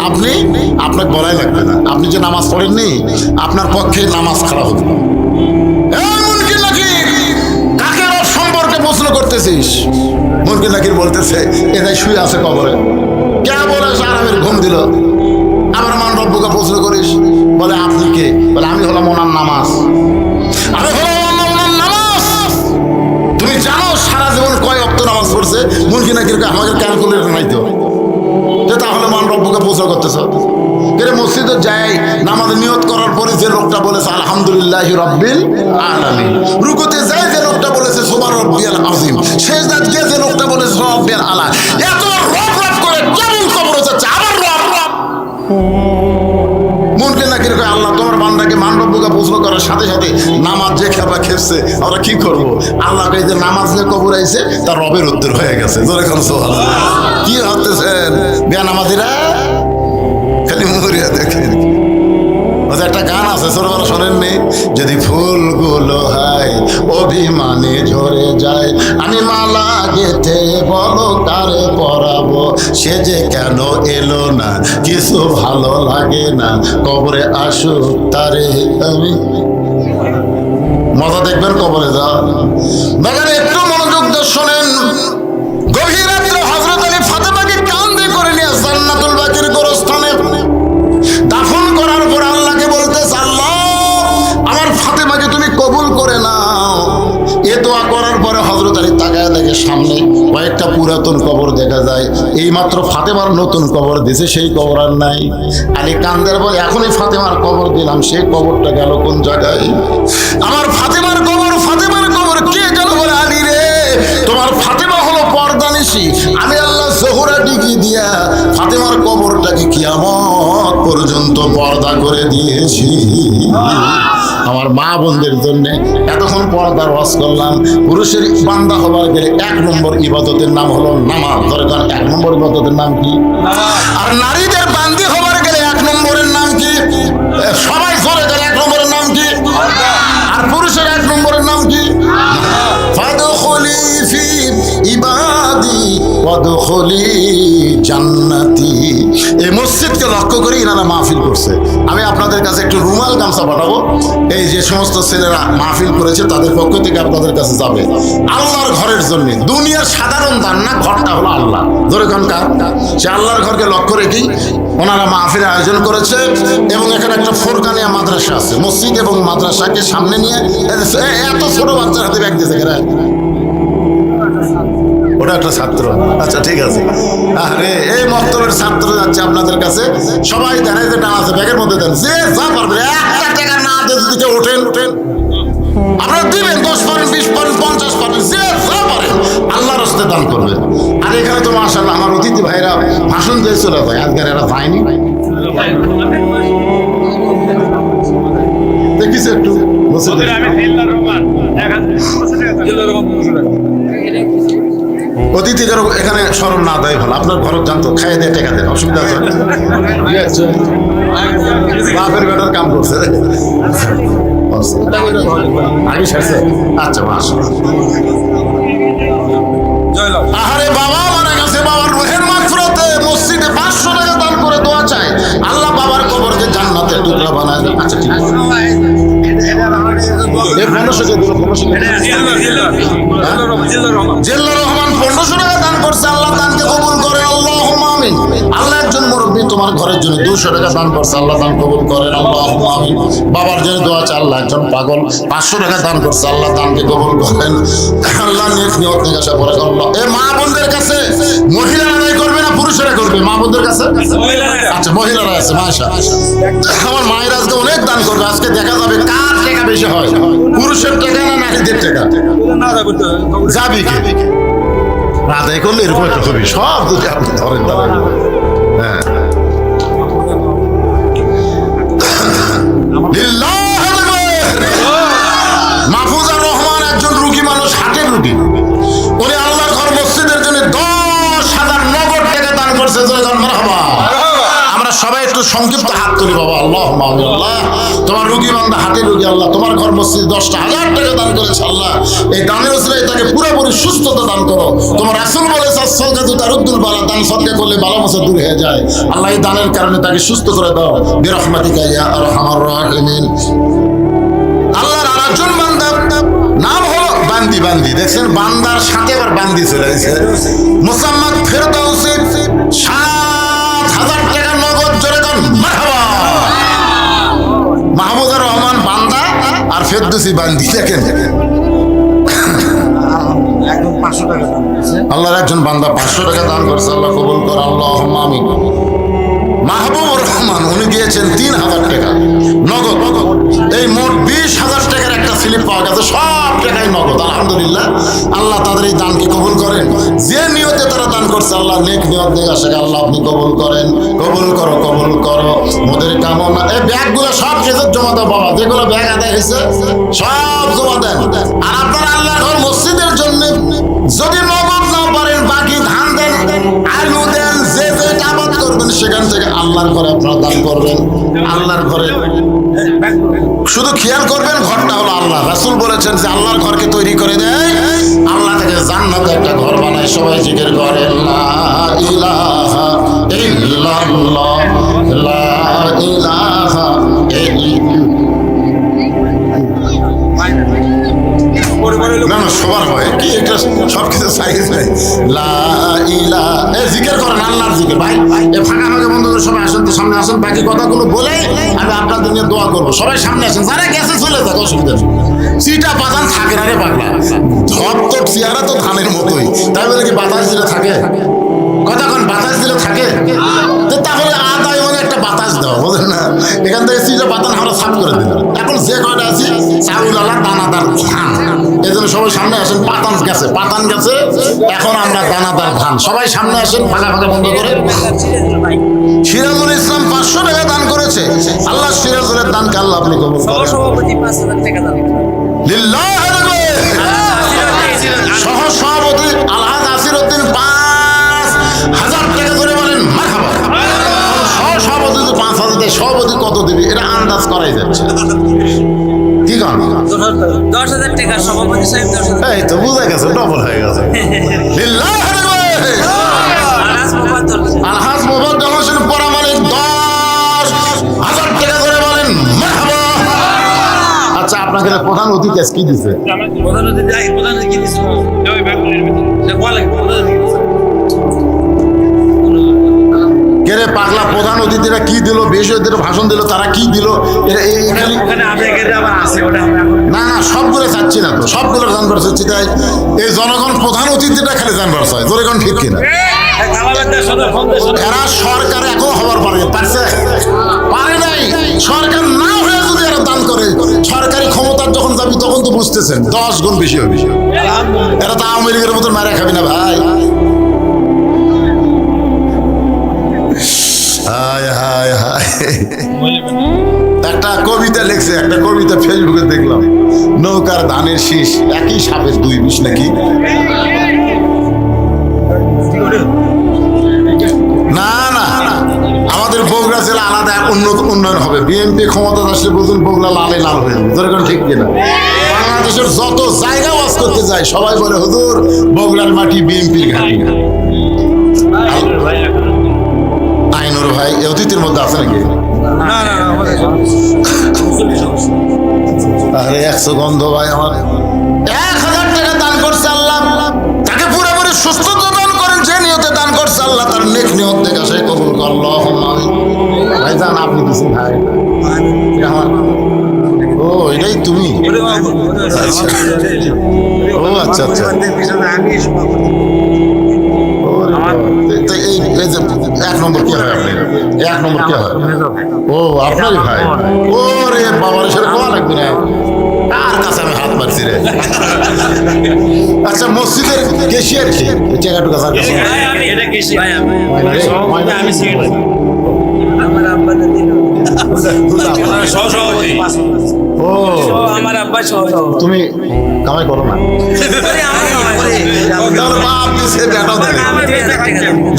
আপনি, আপনাকে বলাই লাগবে না। আপনি যে নামাজ পড়েননি, আপনার পক্ষে নামাজ খারাপ হতো। মুনকির নাকির, কাকে রব সম্পর্কে প্রশ্ন করতেছিস? মুনকির নাকির বলতেছে, এটাই শুয়ে আছে কবরে। কে বলে আরামের ঘুম দিল? আবার মান রব্বুকা প্রশ্ন করিস? বলে আপনি কে? বলে আমি হলাম ওনার নামাজ। আমি হলাম ওনার নামাজ। তুমি জানো সারা জীবন কয় ওয়াক্ত নামাজ পড়ছে? মুনকির নাকির আমাকে ক্যালকুলেটর নাই তো। তাহলে মান রব্বুকে প্রশ্ন করতেছ? কেরে মসজিদে যাই, নামাজে নিয়ত করার পরে যে লোকটা বলেছে আলহামদুলিল্লাহি রাব্বিল আলামিন, রুকুতে যাই যে লোকটা বলেছে সুবহান রাব্বিয়াল আযীম, সেজদাত গিয়ে যে লোকটা বলেছে রাব্বিয়াল আলা, এত রব রব করে কেমন কবরে যাচ্ছে? আবার রব রব। মুনকির নাকির কয়, আল্লাহ তোমার বান্দাকে মান রব্বুকে প্রশ্ন করার সাথে সাথে নামাজ যে খেপা খেপছে, আমরা কি করব? আল্লাহ কয় যে নামাজ যে কবর আইছে তার রবের উত্তর হয়ে গেছে। জোরে কোন সুবহানাল্লাহ। কি ভাবতেছেন বেনামাজিরা? খালি মুহরিয়া দেখেন। একটা গান আছে, ছোটবেলা শোনেননি? যদি ফুলগুলো হয় অভিমানে ঝরে যায়, আমি মালা গেথে বলো কারে পরাবো, সে যে কেন এলো না, কিছু ভালো লাগে না, কবরে আসুক তারে আমি। মজা দেখবেন কবরে যা। দেখেন, একটু মনোযোগ দিয়ে শোনেন। গভীর রাত্রে হযরত আলী ফাতেমাকে কাঁধে করে নিয়ে জান্নাতুল বাকির গোরস্থানে দাফন করার পর আল্লাহকে বলতেছে, আল্লাহ আমার ফাতেমাকে তুমি কবুল করে নাও। এ দোয়া করার পরে হযরত আলী তাকায় দেখে সামনে কয়েকটা পুরাতন কবর দেখা যায়। এই মাত্র ফাতেমার নতুন কবর দিয়েছে, সেই কবর আর নাই। আলী কান্দের বলে, এখনই ফাতেমার কবর দিলাম, সেই কবরটা গেল কোন জায়গায়? আমার ফাতেমার কবর, ফাতেমার কবর কে গেল? বলে, আলী রে, তোমার ফাতেমা হলো পর্দানিশী। আমি আল্লাহ জোহরা ডিগ্রি দিয়া ফাতেমার কবরটাকে কিয়ামত পর্যন্ত পর্দা করে দিয়েছি। আমার মা বোনদের জন্য এতক্ষণ পর্দার ওয়াজ করলাম। পুরুষের বান্দা হবার গেলে 1 নম্বর ইবাদতের নাম হলো নামাজ। দরকার 1 নম্বর ইবাদতের নাম কি? আর নারীদের বান্দি হবার গেলে 1 নম্বরের নাম কি? সবাই জোরে করে 1 নম্বরের নাম কি? আর পুরুষের 1 নম্বরের নাম কি? ফাদখুলি ফি ইবাদি ওয়াদখুলি জান্নাতি। এই মসজিদকে লক্ষ্য করে ইনারা মাহফিল করছে। আমি আপনাদের কাছে একটু রুমাল গামছা পাঠাবো। এই যে সমস্ত ছেলেরা মাহফিল করেছে তাদের পক্ষ থেকে আপনাদের কাছে যাবে আল্লাহর ঘরের জন্য। দুনিয়ার সাধারণ দান না, ঘরটা হলো আল্লাহ। ধরে কোন কার? সে আল্লাহর ঘরকে লক্ষ্য রেখেই ওনারা মাহফিলের আয়োজন করেছে। এবং এখানে একটা ফোরকানিয়া মাদ্রাসা আছে, মসজিদ এবং মাদ্রাসাকে সামনে নিয়ে এত ছোট বাচ্চার হাতে ব্যাগ দিয়েছে। ওটা একটা ছাত্র। আচ্ছা ঠিক আছে। আরে এই মক্তবের ছাত্র যাচ্ছে আপনাদের কাছে, সবাই দেন, এই যে টান আছে ব্যাগের মধ্যে দেন, যে যা পারবে 1 টাকা না দিয়ে যদি কেউ ওঠেন আপনারা দিবেন, 10 পারেন, 20 পারেন, 50 পারেন, যে যা পারেন আল্লাহর রাস্তে দান করবেন। আর এখানে তো মাশাআল্লাহ আমার অতিথি ভাইরা ভাষণ দিয়ে চলে যায়, আজকে এরা যায়নি। দেখিস একটু অতিথিদের এখানে স্মরণ না দেয় ভালো। আপনার ঘর জানতো খাইয়ে দিয়ে টেকা দেন, অসুবিধা আছে? বাপের বেটার কাম করছে আগে সারছে। আচ্ছা মাস আহারে বাবা মারা গেছে, বাবার রুহের মাগফিরাতে মসজিদে 500 টাকা দান করে দোয়া চাই, আল্লাহ বাবার কবরকে জান্নাতের টুকরা বানায়। আচ্ছা ঠিক আছে। জিল্লুর রহমান 1500 টাকা দান করছে, আল্লাহ দানকে কবুল করে। আল্লাহুম্মা আমিন। আল্লাহ একজন মুরব্বী তোমার ঘরের জন্য 200 টাকা দান করছে, আল্লাহ দান কবুল করেন। আল্লাহুম্মা আমিন। বাবার জন্য দোয়া চাই, আল্লাহ একজন পাগল 500 টাকা দান করছে, আল্লাহ দানকে কবুল করেন। আল্লাহ নেক নিয়ত নিকাশা করে। আল্লাহ এই মা বোনদের কাছে মহিলারা আদায় করবে না পুরুষেরা করবে? মা বোনদের কাছে আচ্ছা মহিলারা আছে। মাশাআল্লাহ আমার মায়ের আজকে অনেক দান করবে। আজকে দেখা যাবে কার টাকা বেশি হয়, পুরুষের টাকা না নারীদের টাকা। যাবি কে আদায় করলে এরকম একটা ছবি সব যদি আপনি ধরেন তাহলে হ্যাঁ মাহফুজার রহমান একজন রুগী মানুষ, হাটের রুগী। উনি আল্লাহর ঘর মসজিদের জন্য 10,000 নগদ টাকা দান করছে। মারহাবা। আমরা সবাই একটু সংক্ষিপ্ত হাত তুলি বাবা। আল্লাহুম্মা আমিন। আল্লাহ তোমার রুগী বান্দা হাটের রুগী, আল্লাহ তোমার ঘর মসজিদ 10,000 টাকা দান করেছে, আল্লাহ এই দানের উসিলায় তাকে পুরোপুরি সুস্থতা দান করো। তোমার রাসূল বলেছে সাদকাতু তারুদ্দুল বালা, দান সদকা করলে বালা মুসা দূর হয়ে যায়। আল্লাহ এই দানের কারণে তাকে সুস্থ করে দাও বিরহমাতিকা ইয়া আরহামার রাহিমিন। আল্লাহর আরেকজন বান্দা নাম হলো বান্দি। বান্দি দেখছেন, বান্দার সাথে আবার বান্দি চলে এসেছে। মুসাম্মাদ ফেরদাউসি 7,000 টাকা নগদ জোরে দান। মারহাবা। মাহমুদুর রহমান বান্দা আর ফেরদৌসি বান্দি। দেখেন আল্লাহর একজন বান্দা 500 টাকা দান করছে, আল্লাহ কবুল করে। আল্লাহুম্মা আমিন। মাহবুবুর রহমান উনি দিয়েছেন 3,000 টাকা নগদ। এই মোট 20,000 টাকার একটা স্লিপ পাওয়া গেছে, সব টাকাই নগদ। আলহামদুলিল্লাহ, আল্লাহ তাদের এই দানকে কবুল করেন। যে নিয়তে তারা দান করছে আল্লাহ নেক নিয়ত নিয়ে আসে, আল্লাহ আপনি কবুল করেন। কবুল করো, কবুল করো মোদের কামনা। এই ব্যাগগুলো সব কেসের জমা দাও বাবা, যেগুলো ব্যাগ আদায় হয়েছে সব জমা দেন। আর আপনারা আল্লাহর ঘর মসজিদের জন্য যদি নগদ না পারেন বাকি ধান দেন, আলু দেন, যে যেটা আবাদ করবেন সেখান থেকে আল্লাহর ঘরে আপনারা দান করবেন। আল্লাহর ঘরে শুধু খেয়াল করবেন ঘরটা হলো আল্লাহ। রাসূল বলেছেন যে আল্লাহর ঘরকে তৈরি করে দেয়, আল্লাহ থেকে জান্নাতে একটা ঘর বানায়। সবাই জিকির করেন লা ইলাহা ইল্লাল্লাহ, লা ইলাহা না না সবার হয় কি একটা সব কিছু সাইজ নাই। লা ইলাহা জিকির করেন আল্লাহর জিকির। ভাই এই ফাঁকা ফাঁকা বন্ধুদের সবাই আসেন তো, সামনে আসেন। বাকি কথাগুলো বলে আমি আপনাদের নিয়ে দোয়া করবো। সবাই সামনে আসেন, যারা গেছে চলে যাক, অসুবিধা নেই। চিটা বাতাস থাকে না রে পাগলা, ধপ তো চেহারা তো ধানের মতোই, তাই বলে কি বাতাস দিলে থাকে? কতক্ষণ বাতাস দিলে থাকে? তাহলে আদায় মানে একটা বাতাস দেওয়া, বুঝলেন না? এখান থেকে চিটা বাতাস আমরা সাফ করে দিলাম। এখন যে কয়টা আছি চাউল আলা দানাদার ধান, এই জন্য সবাই সামনে আসেন। পাতান গেছে, পাতান গেছে, এখন আমরা দানাদার ধান। সবাই সামনে আসেন, ফাঁকা ফাঁকা বন্ধ করে। সিরাজুল ইসলাম 500 টাকা দান করে করেছে, আল্লাহ সিরাজুলের দানকে আল্লাহ আপনি কবুল করেন। সভাপতি 5,000 টাকা দান লিল্লাহি সহ সভাপতি আলহাজ আসিরউদ্দিন 5,000 টাকা করে বলেন মারহাবা। সহ সভাপতি 5,000 দেয়, সভাপতি কত দিবি এটা আন্দাজ করাই যাচ্ছে। কি কারণ 10,000 টাকা সভাপতি সাহেব 10,000 এই তো বুঝা গেছে, ডবল হয়ে গেছে। লিল্লাহি আলহাজ মোবাদ্দাল হোসেন পরামানিক 10,000 টাকা করে বলেন মারহাবা। আচ্ছা, আপনাকে প্রধান অতিথি কি দিছে? প্রধান অতিথি কি দিছে? ওই ব্যাংকের ভিতরে কোয়ালে প্রধান অতিথি কেরে পাগলা, প্রধান অতিথিরা কি দিল, বেশি অতিথিরা ভাষণ দিল, তারা কি দিল? ওখানে আবেগের আবার আছে, ওটা না না, সবগুলো চাচ্ছি না তো, সবগুলো জানবার চাচ্ছি। তাই এই জনগণ প্রধান অতিথিটা খালি জানবার চায়, জনগণ ঠিক কিনা? এরা সরকার এখন হবার পারছে, পারে নাই। সরকার না হয়ে যদি এরা দান করে, সরকারি ক্ষমতার যখন যাবি তখন তো বুঝতেছেন 10 গুণ বেশি হবে। এরা তো আওয়ামী লীগের মতন মারা খাবি না ভাই। হায় হায় হায়, একটা কবিতা লিখছে, একটা কবিতা ফেসবুকে দেখলাম, নৌকার ধানের শীষ একই সাপের 2 বিষ নাকি। না না, আমাদের বগুড়া জেলা আলাদা উন্নয়ন হবে। বিএনপি ক্ষমতা আসলে বুঝুন বগুড়া লালে লাল হয়ে যাবে, যেরকম ঠিক কিনা? বাংলাদেশের যত জায়গা ওয়াজ করতে যায় সবাই বলে হুজুর বগুড়ার মাটি বিএনপির ঘাঁটি না। আইনুর ভাই এই অতিথির মধ্যে আছে নাকি? আরে 100 গন্ধ ভাই আমার 1,000 টাকা দান করছে আল্লাহ, তাকে পুরোপুরি সুস্থতা দান করেন। যে নিয়তে দান করছে আল্লাহ তার নেক নিয়ত থেকে সে কবুল করল। ভাই জান আপনি দিচ্ছেন ভাই, ও এটাই তুমি? ও আচ্ছা আচ্ছা, এই যে 1 নম্বর কি হয় আপনার? 1 নম্বর কি হয়? ও আপনারই ভাই। ও রে বাবার সাথে কোয়া লাগবে না, আর কাছে আমি হাত মারছি রে। আচ্ছা, মসজিদের কেশিয়ার কি টাকাটুকু কাছে আমার আব্বা দিল ও আমার আব্বা সভাপতি। তুমি কামাই করো না?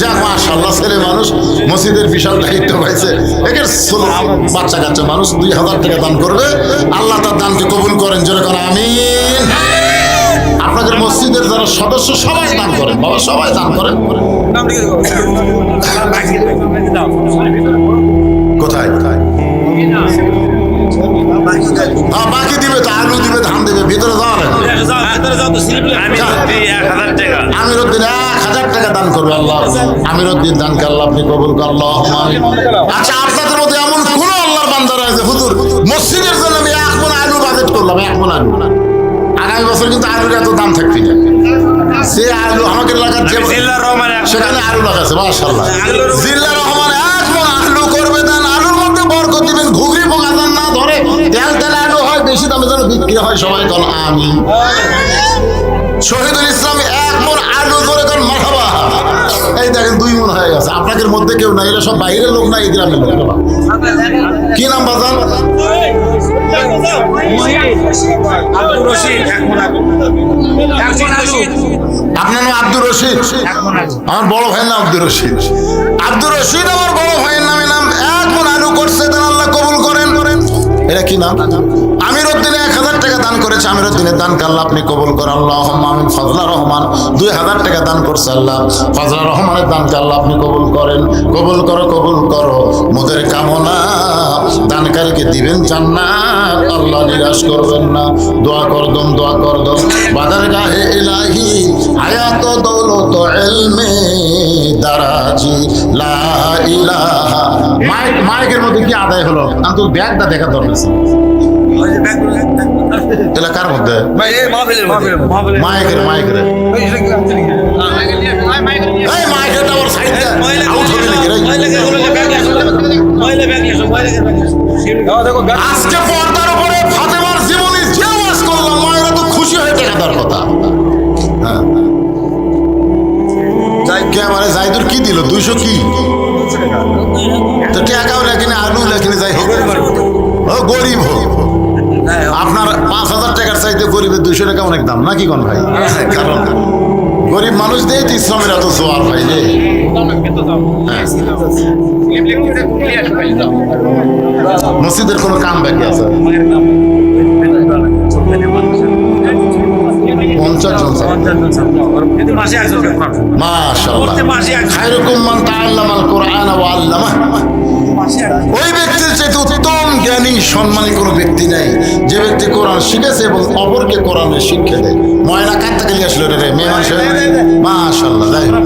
যাক মাশাআল্লাহ, ছেলে মানুষ মসজিদের বিশাল দায়িত্ব পাইছে। একের বাচ্চা কাচ্চা মানুষ 2,000 টাকা দান করবে, আল্লাহ তার দানকে কবুল করেন, জোরে করে আমিন। আপনাদের মসজিদের যারা সদস্য সবাই দান করেন বাবা, সবাই দান করেন। কোথায় কোথায়? বাকি দিবে তো, আলু দিবে, ধান দিবে, ভিতরে যাওয়া লাগবে। আমিরউদ্দিন 1,000 টাকা দান করবে আল্লাহ। আমিরউদ্দিন দানকে আল্লাহ আপনি কবুল করল। আচ্ছা, আপনাদের মধ্যে এমন কোন আল্লাহর বান্দা রয়েছে হুজুর মসজিদের জন্য আমি 1 মণ আলু বাজেট করলাম, 1 মণ আলু, আগামী বছর কিন্তু আলুর এত দাম থাকবে না। সে আলু আমাকে লাগাচ্ছে, সেখানে আলু লাগাচ্ছে মাশাআল্লাহ। জিল্লা রহমান 1 মণ আলু করবে দান, আলুর মধ্যে বরকত দিবেন, ঘুগরি পোকা যেন না ধরে, তেল তেল আলু হয়, বেশি দামে যেন বিক্রি হয়, সবাই কল আমিন। শহীদুল ইসলাম 1 মণ আলু করে কল মারহাবা। এই দেখেন 2 মণ হয়ে গেছে। আপনাদের মধ্যে কেউ নাই, এরা সব বাইরের লোক না, এই গ্রামের লোক। কি নাম বাজান? আপনার নাম আব্দুর রশিদ? আমার বড় ভাইয়ের নাম আব্দুর রশিদ। আব্দুর রশিদ আমার বড় ভাইয়ের নামে নাম 1 মণ আলু করছে, দেন আল্লাহ কবুল করেন। এটা কি নাম? আমিরউদ্দিন 1,000 টাকা দান করেছে, আমিরউদ্দিনের দানকে আল্লাহ আপনি কবুল করেন। আল্লাহুম্মা আমিন। ফজলা রহমান 2,000 টাকা দান করছে আল্লাহ, ফজলা রহমানের দানকে আল্লাহ আপনি কবুল করেন। কবুল করো, কবুল করো মোদের কামনা, দানকারীকে দিবেন জান্নাত, আল্লাহ নিরাশ করবেন না। দোয়া করদম, দোয়া করদম বাদার গাহে ইলাহি, হায়াত দৌলত ইলমে দারাজি লা ইলাহা। মাইকের মধ্যে কি আদায় হলো? আমি তো ব্যাগটা দেখা দরকার ছিল এলাকার মধ্যে। মাইকের মাইকের এই মাইকেরটা আমার সাইডে আউট হবে নাকি রে? আজকে পর্দার উপরে ফাতেমার জীবনী যে ওয়াজ করলাম, মায়েরা তো খুশি হয়ে টাকা দেওয়ার কথা। হ্যাঁ, কে আমারে জাইদুর কি দিল? 200 কি তো টাকাও নাকি না আলু লেখেনি, যাই হোক ও গরিব হোক, আপনার 5,000 টাকার চাইতে গরিবের 200 টাকা অনেক দাম নাকি কোন ভাই? কারণ গরিব মানুষ দিয়ে তো ইসলামের এত জোয়ার ভাই রে। মসজিদের কোনো কাম বাকি আছে? 50 জন মাশাআল্লাহ। খায়রুকুম মান তাআল্লামাল কুরআন ওয়া আল্লামাহ। ওই ব্যক্তির চাইতে উত্তম জ্ঞানী সম্মানী কোনো ব্যক্তি নাই যে ব্যক্তি কোরআন শিখেছে এবং অপরকে কোরআনের শিক্ষা দেয়। ময়না কার থেকে নিয়ে আসলো রে মেয়ে মানুষ? মাশাআল্লাহ, যাই হোক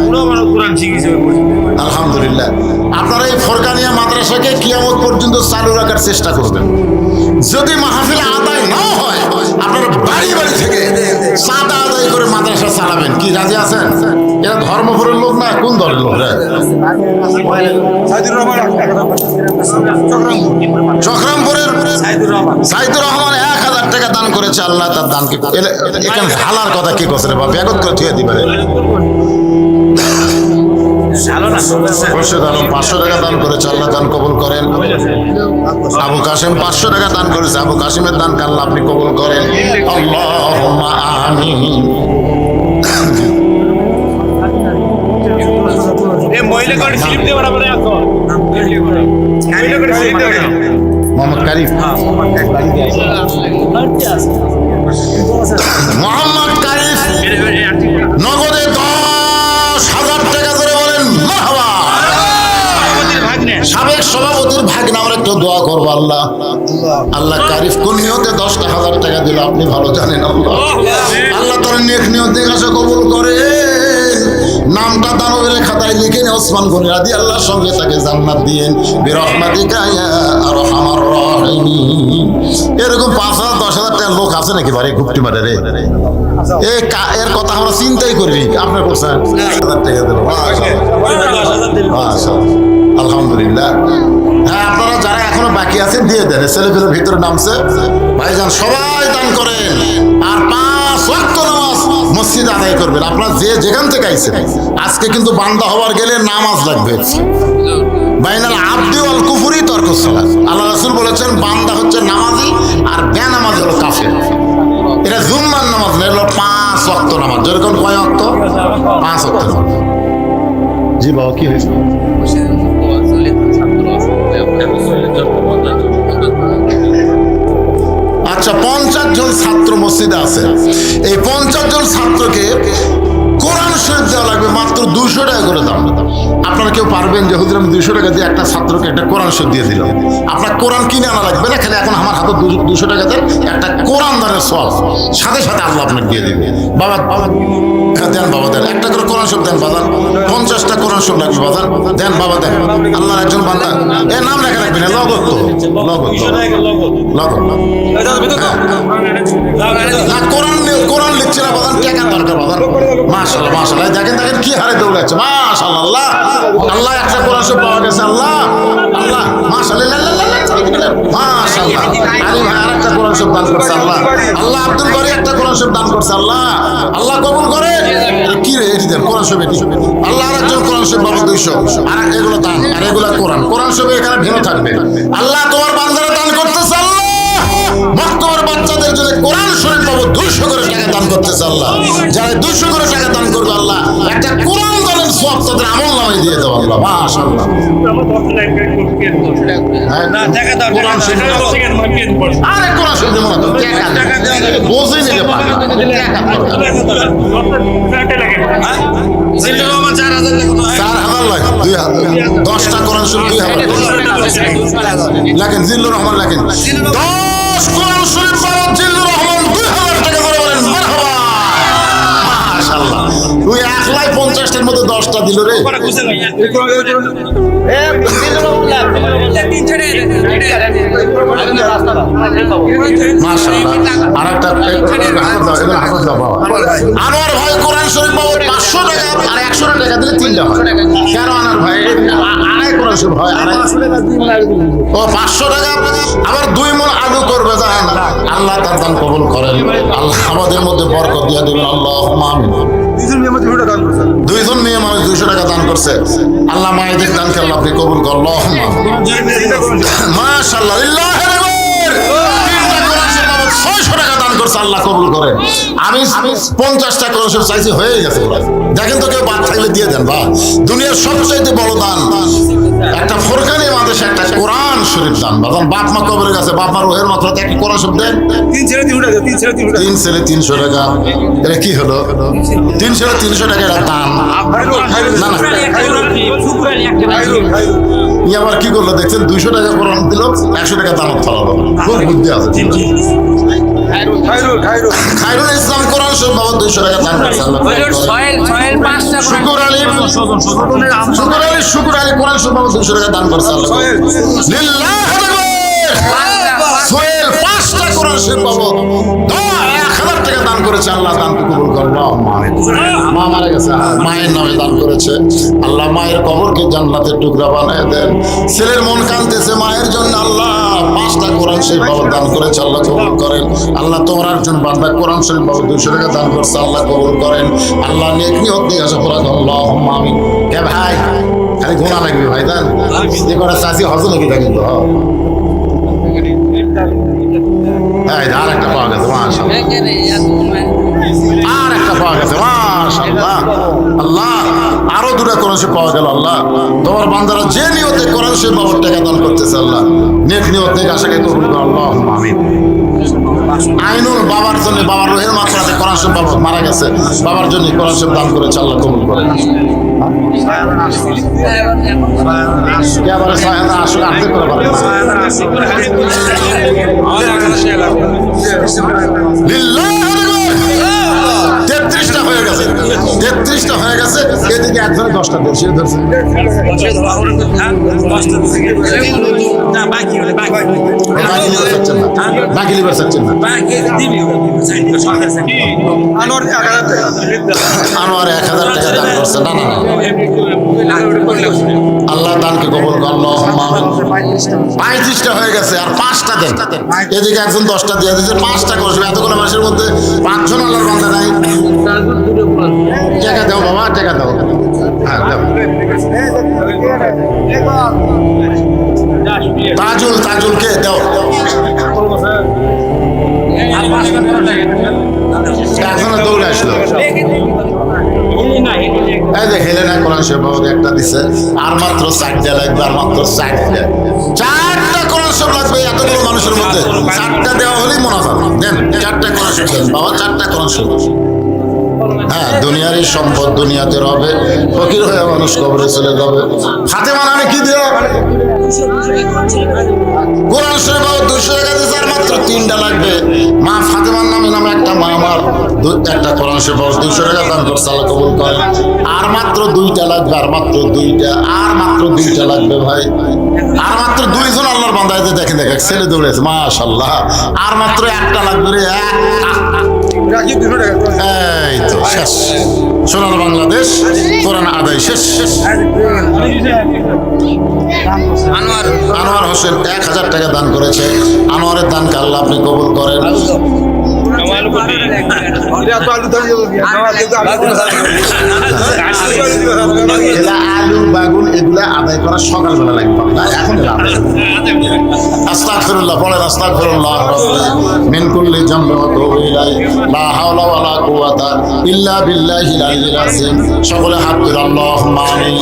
আলহামদুলিল্লাহ। আপনারা এই ফরকানিয়া মাদ্রাসাকে কিয়ামত পর্যন্ত চালু রাখার চেষ্টা করবেন। যদি মাহফিল আদায় না হয়, আপনারা বাড়ি বাড়ি থেকে চাঁদা আদায় করে মাদ্রাসা চালাবেন। কি রাজি আছেন? এরা ধর্মপুরের লোক না কোন দলের লোক? চক্রামপুরের সাইদুর রহমান 1000 টাকা দান করেছে। আল্লাহ তার দানকে এখানে হালার কথা কি করছে রে বাবা? ব্যাগত করে থুয়ে দিবে। খোরশেদ আলম 500 টাকা দান করেছে। আল্লাহ দান কবুল করেন। আবু কাসিম 500 টাকা দান করেছে। আবু কাসিমের দান আল্লাহ আপনি কবুল করেন। আল্লাহুম্মা আমিন। মোহাম্মদ কারিফ, মোহাম্মদ কারিফ নগদে 10,000 টাকা করে বলেন মারহাবা। সাবেক সভাপতির ভাগ্নে আমরা একটু দোয়া করবো। আল্লাহ আল্লাহ কারিফ কোন নিয়তে 10,000 টাকা দিল আপনি ভালো জানেন। আল্লাহ আল্লাহ তার নেক নিয়ত কাছে কবুল করে। নামটা দানবের খাতায় লিখে ওসমান গনি রাদিয়াল্লাহু সঙ্গে তাকে জান্নাত দিয়েন বিরহমাতিকা ইয়া আরহামার রাহিমিন। এরকম 5,000 10,000 টাকার লোক আছে নাকি বাড়ি গুপ্তি মারে রে? এর কথা আমরা চিন্তাই করি। আপনার করছেন 1000 টাকা দেবো। আলহামদুলিল্লাহ। হ্যাঁ, আপনারা যারা এখনো বাকি আছেন দিয়ে দেন। ছেলেপেলের ভিতরে নামছে ভাইজান, সবাই দান করেন। আর 5 ওয়াক্ত নামাজ মসজিদ আদায় করবেন। আপনারা যে যেখান থেকে আইছেন, আজকে কিন্তু বান্দা হওয়ার গেলে নামাজ লাগবে। বাইনাল আবদি ওয়াল কুফরি তরকুস সালাত। আল্লাহ রাসূল বলেছেন বান্দা হচ্ছে নামাজি আর বেনামাজি হলো কাফের। এটা জুম্মার নামাজ না, এগুলো 5 ওয়াক্ত নামাজ। যেরকম কয় ওয়াক্ত? 5 ওয়াক্ত নামাজ। জি বাবা, কি হয়েছে? আচ্ছা, 50 জন ছাত্র মসজিদে আছে। এই 50 জন ছাত্রকে কোরআন শরীফ দেওয়া লাগবে মাত্র 200 টাকা করে দাম। আপনারা কেউ পারবেন যে হুজুর আমি 200 টাকা দিয়ে একটা ছাত্রকে একটা কোরআন শরীফ দিয়ে দিলাম? আপনার কোরআন কিনে আনা লাগবে না, খালি এখন আমার হাতে 200 টাকা দেন, একটা কোরআন দানের সওয়াব সাথে সাথে আল্লাহ আপনাকে দিয়ে দিবে। বাবা দেন, বাবা দেন, একটা করে কোরআন শরীফ দেন বাজান। 50টা কোরআন শরীফ লাগবে বাজান, দেন বাবা দেন। আল্লাহর একজন বান্দা, এ নাম লেখা রাখবে না, লগত তো লগত লগত না। কোরআন লিখছে না বাজান, টাকা দরকার বাজান। মাশাআল্লাহ মাশাআল্লাহ, দেখেন দেখেন কি হারে দৌড়াচ্ছে। মাশাআল্লাহ, আল্লাহ একটা কোরআন শরীফ পাওয়া গেছে। আল্লাহ আল্লাহ মাশাআল্লাহ মাশাআল্লাহ। আলী ভাই আরেকটা কোরআন শরীফ দান করছে। আল্লাহ আল্লাহ আব্দুল বারী একটা কোরআন শরীফ দান করছে। আল্লাহ আল্লাহ কবুল করে। কি রে এটি দেন কোরআন শরীফ, এটি আল্লাহ আরেকজন কোরআন শরীফ বাবু 200। আর এগুলো দান, আর এগুলো কোরআন শরীফ এখানে ভিন্ন থাকবে। আল্লাহ তোমার বান্দারা দান করতেছে। আল্লাহ মক্কার বাচ্চাদের জন্য কোরআন শরীফ বাবু 200 করে টাকা দান করতেছে। আল্লাহ যারা 200 করে টাকা দান করবে, আল্লাহ একটা কোরআন দানের সওয়াব তাদের আমলনামায় দিয়ে দাও। আল্লাহ মাশাআল্লাহ। না টাকা দাও, কোরআন শরীফ আরে কোরআন শরীফ দেব না তো টাকা বোঝে নিতে পারে। টাকা লাগে জিল্লুর রহমান 4000 লাগে, 4000 লাগে, 10টা কোরআন শরীফ 2000 লাগেন। জিল্লুর রহমান লাগেন 10 কোরআন শরীফ বাবা জিল্লুর রহমান 2000 টাকা করে বলেন মারহাবা। মাশাআল্লাহ, তুই একলাই 50টার মধ্যে 10টা দিল রে। মাশাআল্লাহ। আরেকটা আনোয়ার ভাই কোরআন শরীফ বাবু 500 টাকা আর 100 টাকা দিলে 3টা হয়। কেন আনোয়ার ভাই আড়াই কোরআন শরীফ হয়? ও 500 টাকা আবার 2 মণ আলু করবে। জান আল্লাহ তার দান কবুল করেন। আল্লাহ আমাদের মধ্যে বরকত দিয়ে দেবেন। আল্লাহুম্মা আমিন। 2জন মেয়ে মানুষ 200 টাকা দান করছে, আল্লাহ মায়েদের দানকে আল্লাহ আপনি কবুল করুন। মাশাআল্লাহ, লিল্লাহি আকবার। 600 টাকা দান করছে, আল্লাহ কবুল করেন। আমি 50টা কোরআন শরীফ চাইছি, হয়ে গেছে পুরো। দেখেন তো কেউ বাদ থাকলে দিয়ে দেন। বা দুনিয়ার সবচাইতে বড় দান একটা ফোরকানি মাদ্রাসা একটা কোরআন শরীফ দান। বাবা বাপ মা কবরের কাছে, বাপ মা রোহের মাত্র একটা কোরআন শরীফ দেন। 3 ছেলে 3 টাকা, 3 ছেলে 3 টাকা। 3 ছেলে 300 টাকা, এটা কি হলো? 3 ছেলে 300 টাকা এটা দান। না না, ই আবার কি করলো দেখছেন, 200 টাকা কোরআন দিল, 100 টাকা দান ফলালো। খুব বুদ্ধি আছে। খায়রুল ইসলাম কোরআন শরীফ বাবা 200 টাকা দান করছে। শুকুর আলী কোরআন শরীফ বাবা 200 টাকা দান করছে। লিল্লাহি আকবার। সোহেল 5টা কোরআন শরীফ বাবা 1000 টাকা দান করেছে। আল্লাহ দানকে কবুল করুন। মা মারা গেছে, মায়ের নামে দান করেছে। আল্লাহ মায়ের কবরকে জান্নাতের টুকরা বানায় দেন। ছেলের মন কাঁদতেছে মায়ের জন্য, আল্লাহ 5টা কোরআন শরীফ বাবা দান করেছে, আল্লাহ কবুল করেন। আল্লাহ তোমার একজন বান্দা কোরআন শরীফ বাবা 200 টাকা দান করছে, আল্লাহ কবুল করেন। আল্লাহ নেক নিয়ত নিয়ে আসা পুরা আল্লাহুম্মা আমিন। কে ভাই খালি গোনা লাগবে ভাই, দান যে করে চাষি হজ নাকি তা কিন্তু হ্যাঁ, আর একটা পাওয়া গেছে মাশাআল্লাহ, আর একটা পাওয়া গেছে মাশাআল্লাহ। আল্লাহ আরো 2টা কোরআন শরীফ পাওয়া গেল। আল্লাহ তোমার বান্দারা যে নিয়তে কোরআন শরীফ বাবার টাকা দান করতেছে, আল্লাহ নেক নিয়ত নেক আশাকে কবুল করুন। আল্লাহুম্মা আমিন। আইনুল বাবার জন্য, বাবার রোহের মাত্রাতে কোরআন শরীফ বাবা মারা গেছে, বাবার জন্য কোরআন শরীফ দান করেছে, আল্লাহ কবুল করেন। কে আবার সাহেদা আসলে আর্ধেক করে পারে লিল্লাহি আকবার। 33টা হয়ে গেছে, 33টা হয়ে গেছে। এদিকে একজনে 10টা দিয়েছে, ধরছে বাকি লিবার চাচ্ছেন না, বাকি লিবার চাচ্ছেন না। আনোয়ার 1000 টাকা দান করছে। না না না, আল্লাহ দানকে কবুল করুন। আল্লাহুম্মা আমিন। 35টা হয়ে গেছে, আর 5টা দেন। এদিকে একজন 10টা দিয়ে দিয়েছে, 5টা করছে। এতগুলো মাসের মধ্যে 5 জন আল্লাহর বান্দা নাই। টাকা দাও বাবা, টাকা দাও। হ্যাঁ দাও। তাজুলকে দাও। এখন দৌড়ে আসলো। এই যে হেলেনা কোরআন শরীফ বাবা একটা দিছে, আর মাত্র 4টা লাগবে, আর মাত্র 4টা কোরআন শরীফ লাগবে এতগুলো মানুষের মধ্যে। 4টা দেওয়া হলেই মুনাফা। দেন 4টা কোরআন শরীফ দেন বাবা, 4টা কোরআন শরীফ। হ্যাঁ, দুনিয়ারই সম্পদ দুনিয়াতে রবে, ফকির হয়ে মানুষ কবরে চলে যাবে। ফাতেমা নামে কি দিও কোরআন শরীফ বাবা 200 টাকা দিয়েছে, আর মাত্র 3টা লাগবে। মা ফাতেমার নামে একটা মা আমার একটা কোরআন শরীফ বাবা 200 টাকা দান করছে, আল্লাহ কবুল করেন। আর মাত্র 2টা লাগবে, আর মাত্র 2টা, আর মাত্র 2টা লাগবে ভাই। আর মাত্র 2 জন আল্লাহর বান্দা। দেখেন দেখেন ছেলে দৌড়েছে মাশাআল্লাহ। আর মাত্র 1টা লাগবে রে, এই তো শেষ। সোনার বাংলাদেশ কোরআন আদায় শেষ। আনোয়ার হোসেন 1000 টাকা দান করেছে। আনোয়ারের দানকে আল্লাহ আপনি কবুল করেন। আলু বাগুন এগুলা আদায় করা সকালবেলা লাগবে, এখন আস্তাগফিরুল্লাহ পড়েন। আস্তাগফিরুল্লাহ মিন কুল্লি যামবিন ওয়া তুবু ইলাইহি লা হাওলা ওয়া লা কুওয়াতা ইল্লা বিল্লাহিল আলিয়্যিল আযীম। সকলে হাত তুলে আল্লাহুম্মা আমিন।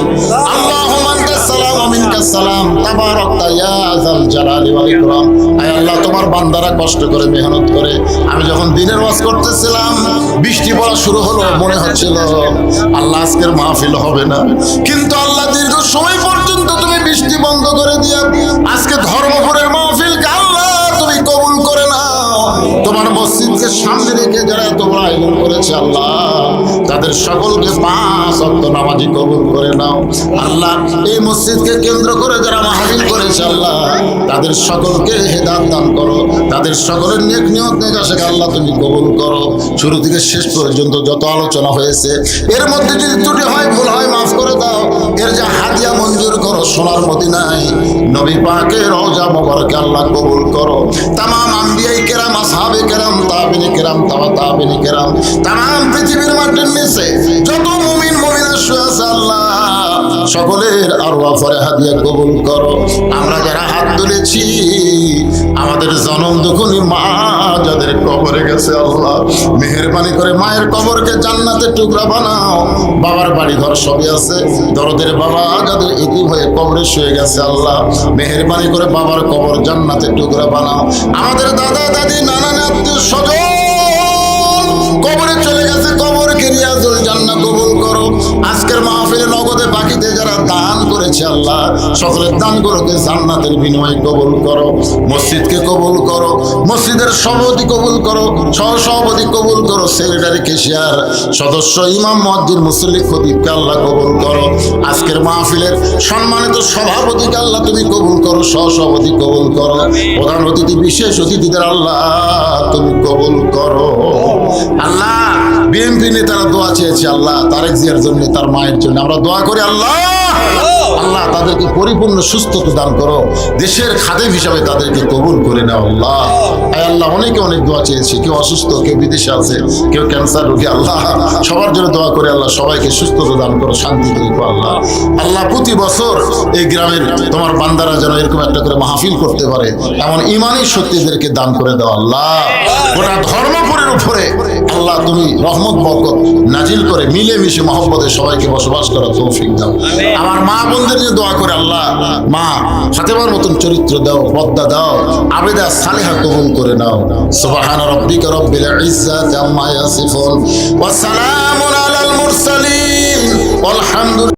আল্লাহুম্মা আনতাস সালাম ওয়া মিনকাস সালাম তাবারাকতা ইয়া যাল জালালি ওয়াল ইকরাম। আয় আল্লাহ, তোমার বান্দারা কষ্ট করে মেহনত করে, আমি যখন দিনের ওয়াজ করতেছিলাম বৃষ্টি পড়া শুরু হলো, মনে হচ্ছিল আল্লাহ আজকের মাহফিল হবে না, কিন্তু আল্লাহ দীর্ঘ সময় পর্যন্ত তুমি বৃষ্টি বন্ধ করে দিয়া আজকে ধর্মপুরের মাহফিলকে আল্লাহ তুমি কবুল করে নাও। তোমার মসজিদকে সামনে রেখে যারা তোমরা আয়োজন করেছে আল্লাহ, তাদের সকলকে 5 ওয়াক্ত নামাজি কবুল করে নাও। আল্লাহ এই মসজিদকে কেন্দ্র করে যারা মাহফিল করেছে আল্লাহ, তাদের সকলকে হেদায়েত দান করো, তাদের সকলের নেক নিয়ত নেক আশাকে আল্লাহ তুমি কবুল করো। শুরু থেকে শেষ পর্যন্ত যত আলোচনা হয়েছে এর মধ্যে যদি ত্রুটি হয়, ভুল হয়, মাফ করে দাও। এর যা হাদিয়া মঞ্জুর করো সোনার মদিনায় নবী পাকের রওজা মোবারকে আল্লাহ কবুল করো। তামাম আম্বিয়ায়ে কেরাম, আসহাবে কেরাম, তাবিঈনে কেরাম, তাবিঈনে কেরাম, তামাম পৃথিবীর মাটির নিচে যত মুমিন মুমিনা শুয়ে আছে আল্লাহ, সকলের আরওয়াহ ফরহাদিয়া কবুল করো। আমরা যারা হাত তুলেছি আমাদের জনম দুখুনি মা যাদের কবরে গেছে আল্লাহ মেহেরবানি করে মায়ের কবরকে জান্নাতের টুকরা বানাও। বাবার বাড়ি ঘর সবই আছে, দরদের বাবা যাদের ইতি হয়ে কবরে শুয়ে গেছে আল্লাহ মেহেরবানি করে বাবার কবর জান্নাতের টুকরা বানাও। আমাদের দাদা দাদি নানা আত্মীয় স্বজন কবরে চলে গেছে, কবরকে রিয়াজুল জান্নাত কবুল করো। আজকের মাহফিলে নগদে বাকিতে যারা দান করেছে আল্লাহ সকলের দানগুলোকে জান্নাতের বিনিময়ে কবুল করো। মসজিদকে কবুল করো, মসজিদের সভাপতি কবুল করো, সহসভাপতি কবুল করো, সেক্রেটারি কেশিয়ার সদস্য ইমাম মুয়াজ্জিন মুসল্লি খতিবকে আল্লাহ কবুল করো। আজকের মাহফিলের সম্মানিত সভাপতিকে আল্লাহ তুমি কবুল করো, সহসভাপতি কবুল করো, প্রধান অতিথি বিশেষ অতিথিদের আল্লাহ তুমি কবুল করো। আল্লাহ বিএনপি নেতারা দোয়া চেয়েছে আল্লাহ তারেক জিয়ার জন্য, তার মায়ের জন্য আমরা দোয়া করি আল্লাহ আল্লাহ তাদেরকে পরিপূর্ণ সুস্থতা দান করো, দেশের খাদেম হিসাবে তাদেরকে কবুল করে নাও আল্লাহ। আল্লাহ অনেকে অনেক দোয়া চেয়েছে, কেউ অসুস্থ, কেউ বিদেশে আছে, কেউ ক্যান্সার রোগী আল্লাহ সবার জন্য দোয়া করে আল্লাহ সবাইকে সুস্থতা দান করো, শান্তি করো আল্লাহ। আল্লাহ প্রতি বছর এই গ্রামের তোমার বান্দারা যেন এরকম একটা করে মাহফিল করতে পারে এমন ইমানি শক্তিদেরকে দান করে দাও আল্লাহ। গোটা ধর্মপুরের উপরে আল্লাহ তুমি রহমত বরকত নাজিল করে মিলেমিশে মহব্বতে সবাইকে বসবাস করার তৌফিক দাও। আমার মা বোনদের যে দোয়া করে আল্লাহ মা ফাতেমার মতন চরিত্র দাও, পদ্মা দাও, আবেদা সালেহা কবুল করে নাও। সুবহান রাব্বিকা রাব্বিল ইজ্জাতি আম্মা ইয়াসিফুন ওয়া সালামুন আলাল মুরসালিন ওয়ালহামদুলিল্লাহ।